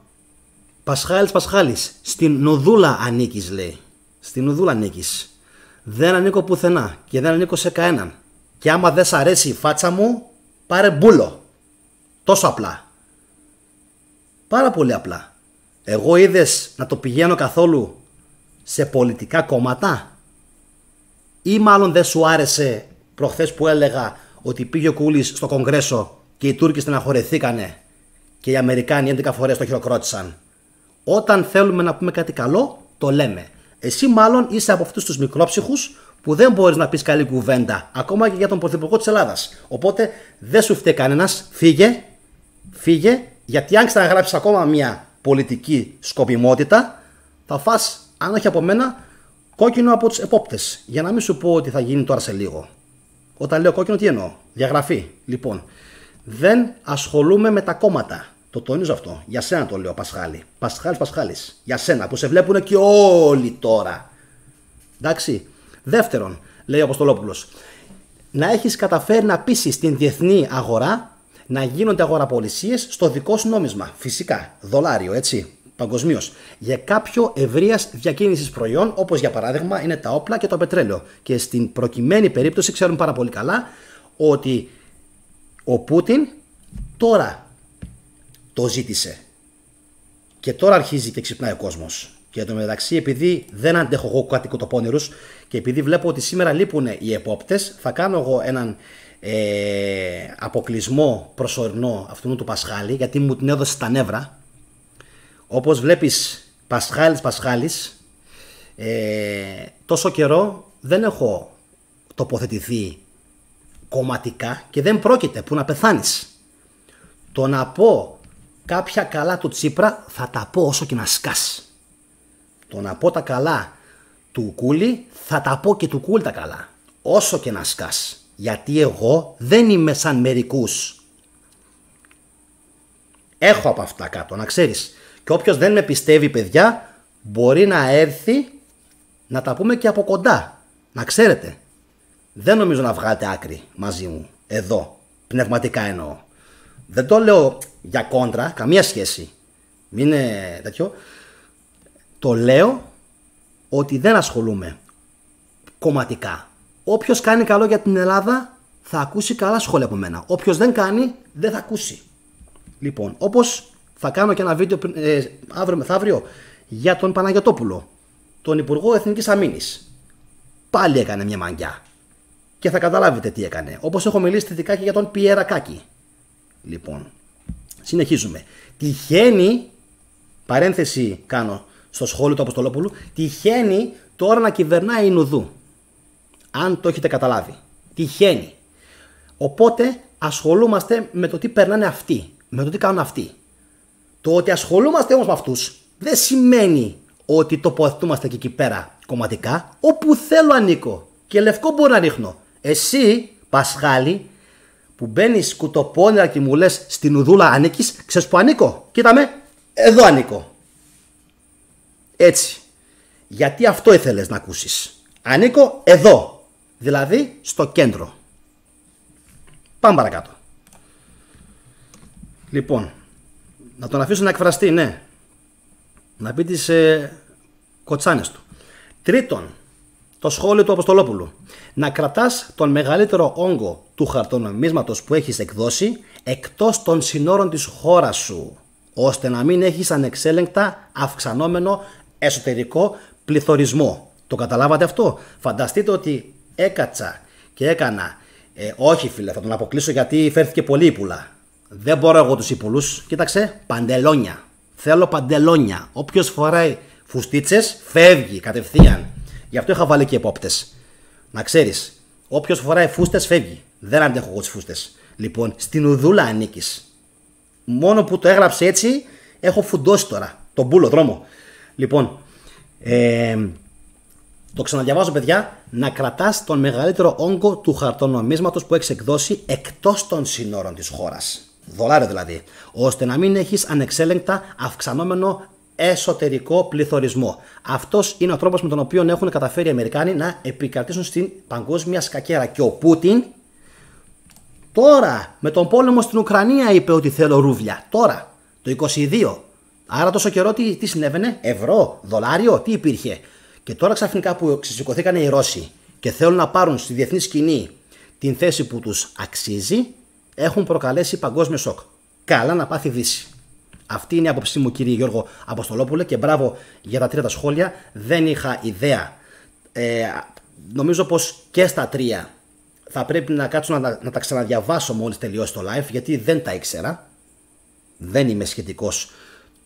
Πασχάλης. Στην Νουδούλα ανήκεις, λέει. Στην Νουδούλα ανήκεις. Δεν ανήκω πουθενά και δεν ανήκω σε κανέναν. Και άμα δεν σ' αρέσει η φάτσα μου, πάρε μπούλο. Τόσο απλά. Πάρα πολύ απλά. Εγώ είδες να το πηγαίνω καθόλου σε πολιτικά κόμματα? Ή μάλλον δεν σου άρεσε προχθές που έλεγα ότι πήγε ο Κούλης στο Κογκρέσο και οι Τούρκοι στεναχωρεθήκανε και οι Αμερικάνοι 11 φορές το χειροκρότησαν? Όταν θέλουμε να πούμε κάτι καλό, το λέμε. Εσύ μάλλον είσαι από αυτούς τους μικρόψυχους που δεν μπορείς να πεις καλή κουβέντα, ακόμα και για τον Πρωθυπουργό της Ελλάδας. Οπότε δεν σου φταίει κανένας, φύγε, γιατί αν ξαναγράψεις ακόμα μια πολιτική σκοπιμότητα, θα φας, αν όχι από μένα, κόκκινο από τους επόπτες. Για να μην σου πω ότι θα γίνει τώρα σε λίγο. Όταν λέω κόκκινο, τι εννοώ? Διαγραφή. Λοιπόν, δεν ασχολούμαι με τα κόμματα. Το τονίζω αυτό. Για σένα το λέω, Πασχάλη. Πασχάλης. Για σένα που σε βλέπουν και όλοι τώρα. Εντάξει. Δεύτερον, λέει ο Αποστολόπουλος, να έχεις καταφέρει να πείσεις την διεθνή αγορά να γίνονται αγοραπολισίες στο δικό σου νόμισμα. Φυσικά, δολάριο, έτσι, παγκοσμίως. Για κάποιο ευρείας διακίνησης προϊόν, όπως για παράδειγμα είναι τα όπλα και το πετρέλαιο. Και στην προκειμένη περίπτωση ξέρουν πάρα πολύ καλά ότι Ο Πούτιν τώρα το ζήτησε. Και τώρα αρχίζει και ξυπνάει ο κόσμος. Και εν τω μεταξύ, επειδή δεν αντέχω εγώ κάτι κοτοπώνηρους και επειδή βλέπω ότι σήμερα λείπουν οι επόπτες, θα κάνω εγώ έναν αποκλεισμό προσωρινό αυτού του Πασχάλη, γιατί μου την έδωσε στα νεύρα. Όπως βλέπεις, Πασχάλης, τόσο καιρό δεν έχω τοποθετηθεί κομματικά και δεν πρόκειται που να πεθάνεις. Το να πω κάποια καλά του Τσίπρα θα τα πω όσο και να σκάσει. Το να πω τα καλά του Κούλη θα τα πω και του Κούλη τα καλά, όσο και να σκάσει. Γιατί εγώ δεν είμαι σαν μερικούς. Έχω από αυτά κάτω, να ξέρεις. Και όποιος δεν με πιστεύει, παιδιά, μπορεί να έρθει να τα πούμε και από κοντά. Να ξέρετε. Δεν νομίζω να βγάλετε άκρη μαζί μου. Εδώ. Πνευματικά εννοώ. Δεν το λέω για κόντρα, καμία σχέση. Μην είναι τέτοιο. Το λέω ότι δεν ασχολούμαι κομματικά. Όποιος κάνει καλό για την Ελλάδα θα ακούσει καλά σχόλια από μένα. Όποιος δεν κάνει, δεν θα ακούσει. Λοιπόν, όπως θα κάνω και ένα βίντεο αύριο μεθαύριο για τον Παναγιωτόπουλο, τον Υπουργό Εθνικής Αμήνης. Πάλι έκανε μια μαγκιά. Και θα καταλάβετε τι έκανε. Όπως έχω μιλήσει θετικά και για τον Πιερακάκη. Λοιπόν, συνεχίζουμε. Τυχαίνει, παρένθεση κάνω στο σχόλιο του Αποστολόπουλου, τυχαίνει τώρα να κυβερνάει η Νουδού. Αν το έχετε καταλάβει. Τυχαίνει. Οπότε ασχολούμαστε με το τι περνάνε αυτοί. Με το τι κάνουν αυτοί. Το ότι ασχολούμαστε όμως με αυτούς δεν σημαίνει ότι τοποθετούμαστε και εκεί πέρα κομματικά. Όπου θέλω ανήκω. Και λευκό μπορώ να ρίχνω. Εσύ, Πασχάλη, που μπαίνεις κουτοπώνερα και μου λες στην Ουδούλα ανήκεις, ξέρεις που ανήκω. Κοίτα με, εδώ ανήκω. Έτσι. Γιατί αυτό ήθελες να ακούσεις. Ανήκω εδώ. Δηλαδή στο κέντρο. Πάμε παρακάτω. Λοιπόν, να τον αφήσω να εκφραστεί, ναι. Να πει τις κοτσάνες του. Τρίτον, το σχόλιο του Αποστολόπουλου. Να κρατάς τον μεγαλύτερο όγκο του χαρτονομίσματος που έχεις εκδώσει εκτός των συνόρων της χώρας σου, ώστε να μην έχεις ανεξέλεγκτα αυξανόμενο εσωτερικό πληθωρισμό. Το καταλάβατε αυτό? Φανταστείτε ότι έκατσα και έκανα όχι φίλε, θα τον αποκλείσω γιατί φέρθηκε πολύ ύπουλα. Δεν μπορώ εγώ τους ύπουλους. Κοίταξε, παντελόνια. Θέλω παντελόνια. Όποιος φοράει φουστίτσες φεύγει κατευθείαν. Γι' αυτό είχα βάλει και επόπτες. Να ξέρεις, όποιος φοράει φούστες φεύγει. Δεν αντέχω εγώ τις φούστες. Λοιπόν, στην Ουδούλα ανήκεις. Μόνο που το έγραψε έτσι, έχω φουντώσει τώρα. Τον πούλο δρόμο. Λοιπόν, το ξαναδιαβάζω, παιδιά. Να κρατάς τον μεγαλύτερο όγκο του χαρτονομίσματος που έχεις εκδώσει εκτός των συνόρων της χώρας. $, δηλαδή. Ώστε να μην έχεις ανεξέλεγκτα αυξανόμενο εσωτερικό πληθωρισμό. Αυτός είναι ο τρόπος με τον οποίο έχουν καταφέρει οι Αμερικάνοι να επικρατήσουν στην παγκόσμια σκακέρα. Και ο Πούτιν τώρα με τον πόλεμο στην Ουκρανία είπε ότι θέλω ρούβλια. Τώρα, το 22. Άρα τόσο καιρό τι συνέβαινε? Ευρώ, $, τι υπήρχε? Και τώρα ξαφνικά που ξεσηκωθήκαν οι Ρώσοι και θέλουν να πάρουν στη διεθνή σκηνή την θέση που τους αξίζει, έχουν προκαλέσει παγκόσμιο σοκ. Καλά να πάθει Δύση. Αυτή είναι η άποψή μου, κύριε Γιώργο Αποστολόπουλε, και μπράβο για τα 3 τα σχόλια. Δεν είχα ιδέα. Νομίζω πως και στα 3 θα πρέπει να κάτσω να τα ξαναδιαβάσω μόλις τελειώσει το live, γιατί δεν τα ήξερα. Δεν είμαι σχετικός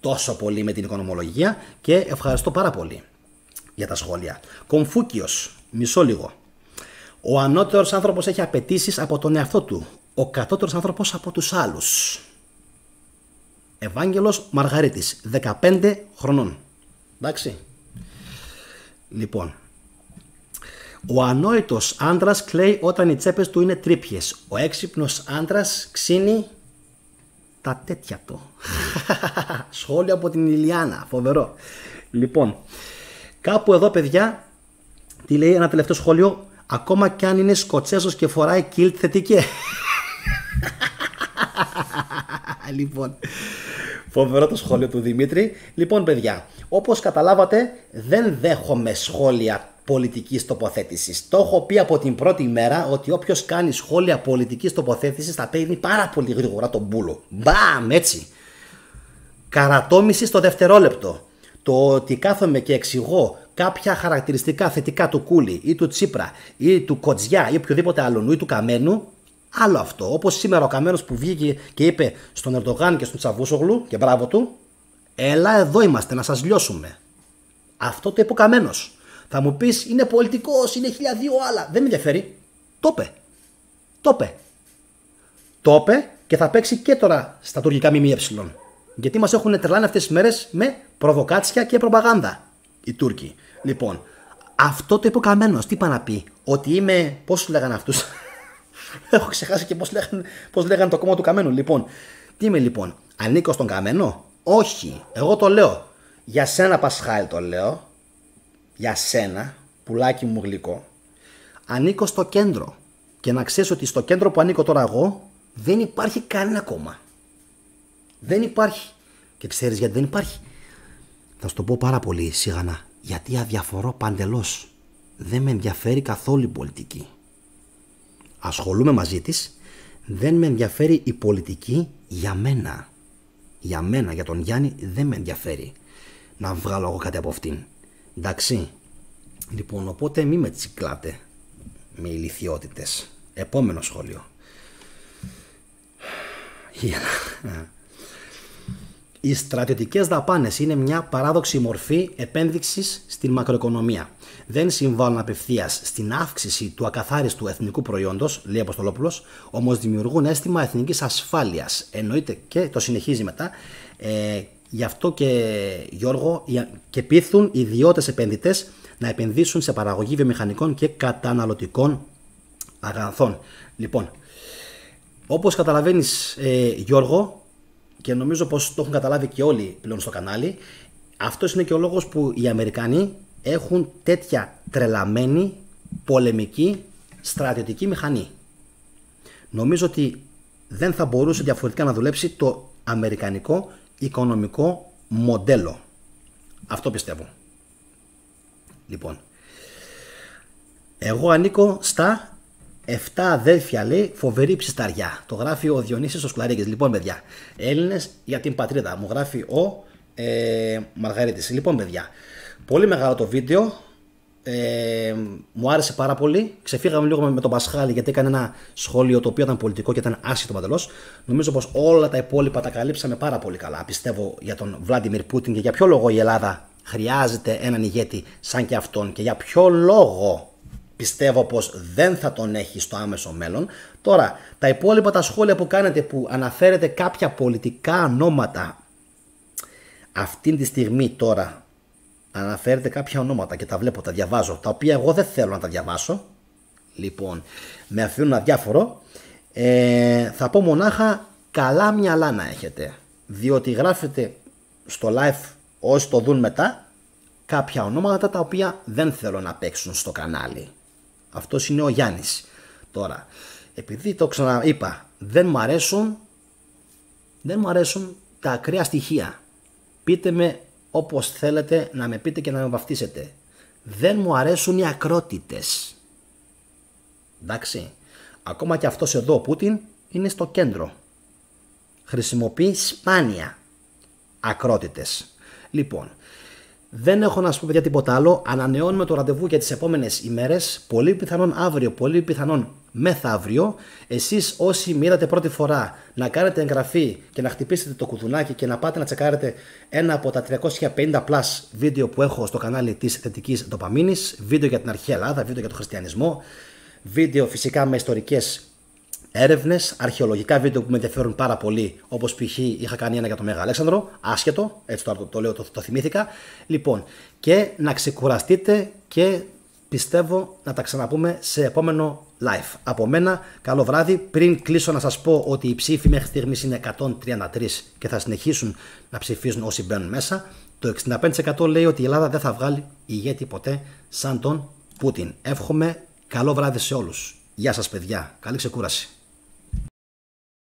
τόσο πολύ με την οικονομολογία και ευχαριστώ πάρα πολύ για τα σχόλια. Κομφούκιος, μισό λίγο. Ο ανώτερος άνθρωπος έχει απαιτήσεις από τον εαυτό του. Ο κατώτερος άνθρωπος από τους άλλους. Ευάγγελος Μαργαρίτης, 15 χρονών. Εντάξει. Λοιπόν. Ο ανόητος άντρας κλαίει όταν οι τσέπες του είναι τρύπιες. Ο έξυπνος άντρας ξύνει τα τέτοια του. Σχόλιο από την Ηλιάνα. Φοβερό. Λοιπόν. Κάπου εδώ, παιδιά, τι λέει ένα τελευταίο σχόλιο? Ακόμα κι αν είναι Σκοτσέζος και φοράει κιλτ θετικέ. Λοιπόν, φοβερό το σχόλιο του Δημήτρη. Λοιπόν, παιδιά, όπως καταλάβατε, δεν δέχομαι σχόλια πολιτικής τοποθέτησης. Το έχω πει από την πρώτη μέρα ότι όποιος κάνει σχόλια πολιτικής τοποθέτησης θα παίρνει πάρα πολύ γρήγορα τον μπούλο. Μπαμ, έτσι. Καρατόμηση στο δευτερόλεπτο. Το ότι κάθομαι και εξηγώ κάποια χαρακτηριστικά θετικά του Κούλη ή του Τσίπρα ή του Κοτζιά ή οποιοδήποτε άλλον ή του Καμένου, άλλο αυτό. Όπως σήμερα ο Καμένος που βγήκε και είπε στον Ερντογάν και στον Τσαβούσογλου, και μπράβο του, έλα εδώ είμαστε να σας λιώσουμε. Αυτό το είπε ο Καμένος. Θα μου πεις είναι πολιτικός, είναι 1002 άλλα. Δεν με ενδιαφέρει. Το είπε. Το είπε και θα παίξει και τώρα στα τουρκικά ΜΜΕ. Γιατί μας έχουν τρελάνει αυτές τις μέρες με προβοκάτσια και προπαγάνδα οι Τούρκοι. Λοιπόν, αυτό το είπε ο Καμένος. Τι είπα να πει, ότι είμαι. Πώς λέγανε αυτούς. Έχω ξεχάσει και πώς λέγανε το κόμμα του Καμένου. Λοιπόν, τι είμαι λοιπόν, ανήκω στον Καμένο? Όχι, εγώ το λέω. Για σένα, Πασχάλη, το λέω. Για σένα, πουλάκι μου γλυκό. Ανήκω στο κέντρο. Και να ξέρεις ότι στο κέντρο που ανήκω τώρα εγώ δεν υπάρχει κανένα κόμμα. Δεν υπάρχει. Και ξέρεις γιατί δεν υπάρχει? Θα σου το πω πάρα πολύ σιγανά. Γιατί αδιαφορώ παντελώς. Δεν με ενδιαφέρει καθόλου η πολιτική. Ασχολούμαι μαζί της. Δεν με ενδιαφέρει η πολιτική για μένα. Για μένα, για τον Γιάννη δεν με ενδιαφέρει να βγάλω εγώ κάτι από αυτήν. Εντάξει. Λοιπόν, οπότε μη με τσικλάτε με ηλιθιότητες. Επόμενο σχόλιο. Οι στρατιωτικές δαπάνες είναι μια παράδοξη μορφή επένδυσης στην μακροοικονομία. Δεν συμβάλλουν απευθείας στην αύξηση του ακαθάριστου εθνικού προϊόντος, λέει ο Αποστολόπουλος, όμως δημιουργούν αίσθημα εθνικής ασφάλειας. Εννοείται και το συνεχίζει μετά. Γι' αυτό και Γιώργο, και πείθουν ιδιώτες επενδυτές να επενδύσουν σε παραγωγή βιομηχανικών και καταναλωτικών αγαθών. Λοιπόν, όπως καταλαβαίνεις Γιώργο, και νομίζω πως το έχουν καταλάβει και όλοι πλέον στο κανάλι, αυτός είναι και ο λόγος που οι Αμερικανοί έχουν τέτοια τρελαμένη πολεμική στρατιωτική μηχανή. Νομίζω ότι δεν θα μπορούσε διαφορετικά να δουλέψει το αμερικανικό οικονομικό μοντέλο. Αυτό πιστεύω. Λοιπόν, εγώ ανήκω στα 7 αδέλφια, λέει, φοβερή ψισταριά. Το γράφει ο Διονύσης ο Σκουλαρίκης. Λοιπόν, παιδιά, Έλληνες για την πατρίδα. Μου γράφει ο Μαργαρίτης. Λοιπόν, παιδιά, πολύ μεγάλο το βίντεο. Μου άρεσε πάρα πολύ. Ξεφύγαμε λίγο με τον Πασχάλη γιατί έκανε ένα σχόλιο το οποίο ήταν πολιτικό και ήταν άσχετο παντελώς. Νομίζω πως όλα τα υπόλοιπα τα καλύψαμε πάρα πολύ καλά. Πιστεύω για τον Βλάντιμιρ Πούτιν και για ποιο λόγο η Ελλάδα χρειάζεται έναν ηγέτη σαν και αυτόν και για ποιο λόγο πιστεύω πως δεν θα τον έχει στο άμεσο μέλλον. Τώρα, τα υπόλοιπα τα σχόλια που κάνετε που αναφέρετε κάποια πολιτικά ονόματα αυτή τη στιγμή τώρα, αναφέρετε κάποια ονόματα και τα βλέπω, τα διαβάζω, τα οποία εγώ δεν θέλω να τα διαβάσω. Λοιπόν, με αφήνουν αδιάφορο. Θα πω μονάχα καλά μυαλά να έχετε. Διότι γράφετε στο live, όσοι το δουν μετά, κάποια ονόματα τα οποία δεν θέλω να παίξουν στο κανάλι. Αυτός είναι ο Γιάννης. Τώρα, επειδή το ξαναείπα, δεν μου αρέσουν τα ακραία στοιχεία. Πείτε με όπως θέλετε να με πείτε και να με βαφτίσετε. Δεν μου αρέσουν οι ακρότητες. Εντάξει. Ακόμα και αυτός εδώ ο Πούτιν είναι στο κέντρο. Χρησιμοποιεί σπάνια ακρότητες. Λοιπόν, δεν έχω να σου πω παιδιά τίποτα άλλο. Ανανεώνουμε το ραντεβού για τις επόμενες ημέρες. Πολύ πιθανόν αύριο, πολύ πιθανόν μεθαύριο. Εσείς όσοι με είδατε πρώτη φορά να κάνετε εγγραφή και να χτυπήσετε το κουδουνάκι και να πάτε να τσεκάρετε ένα από τα 350+ βίντεο που έχω στο κανάλι της θετικής ντοπαμίνης. Βίντεο για την αρχαία Ελλάδα, βίντεο για τον χριστιανισμό. Βίντεο φυσικά με ιστορικές έρευνες, αρχαιολογικά βίντεο που με ενδιαφέρουν πάρα πολύ, όπως π.χ. είχα κάνει ένα για τον Μέγα Αλέξανδρο, άσχετο, έτσι το λέω, το θυμήθηκα. Λοιπόν, και να ξεκουραστείτε και πιστεύω να τα ξαναπούμε σε επόμενο live. Από μένα, καλό βράδυ. Πριν κλείσω να σας πω ότι οι ψήφοι μέχρι στιγμής είναι 133 και θα συνεχίσουν να ψηφίζουν όσοι μπαίνουν μέσα. Το 65% λέει ότι η Ελλάδα δεν θα βγάλει ηγέτη ποτέ σαν τον Πούτιν. Εύχομαι καλό βράδυ σε όλους. Γεια σας παιδιά. Καλή ξεκούραση.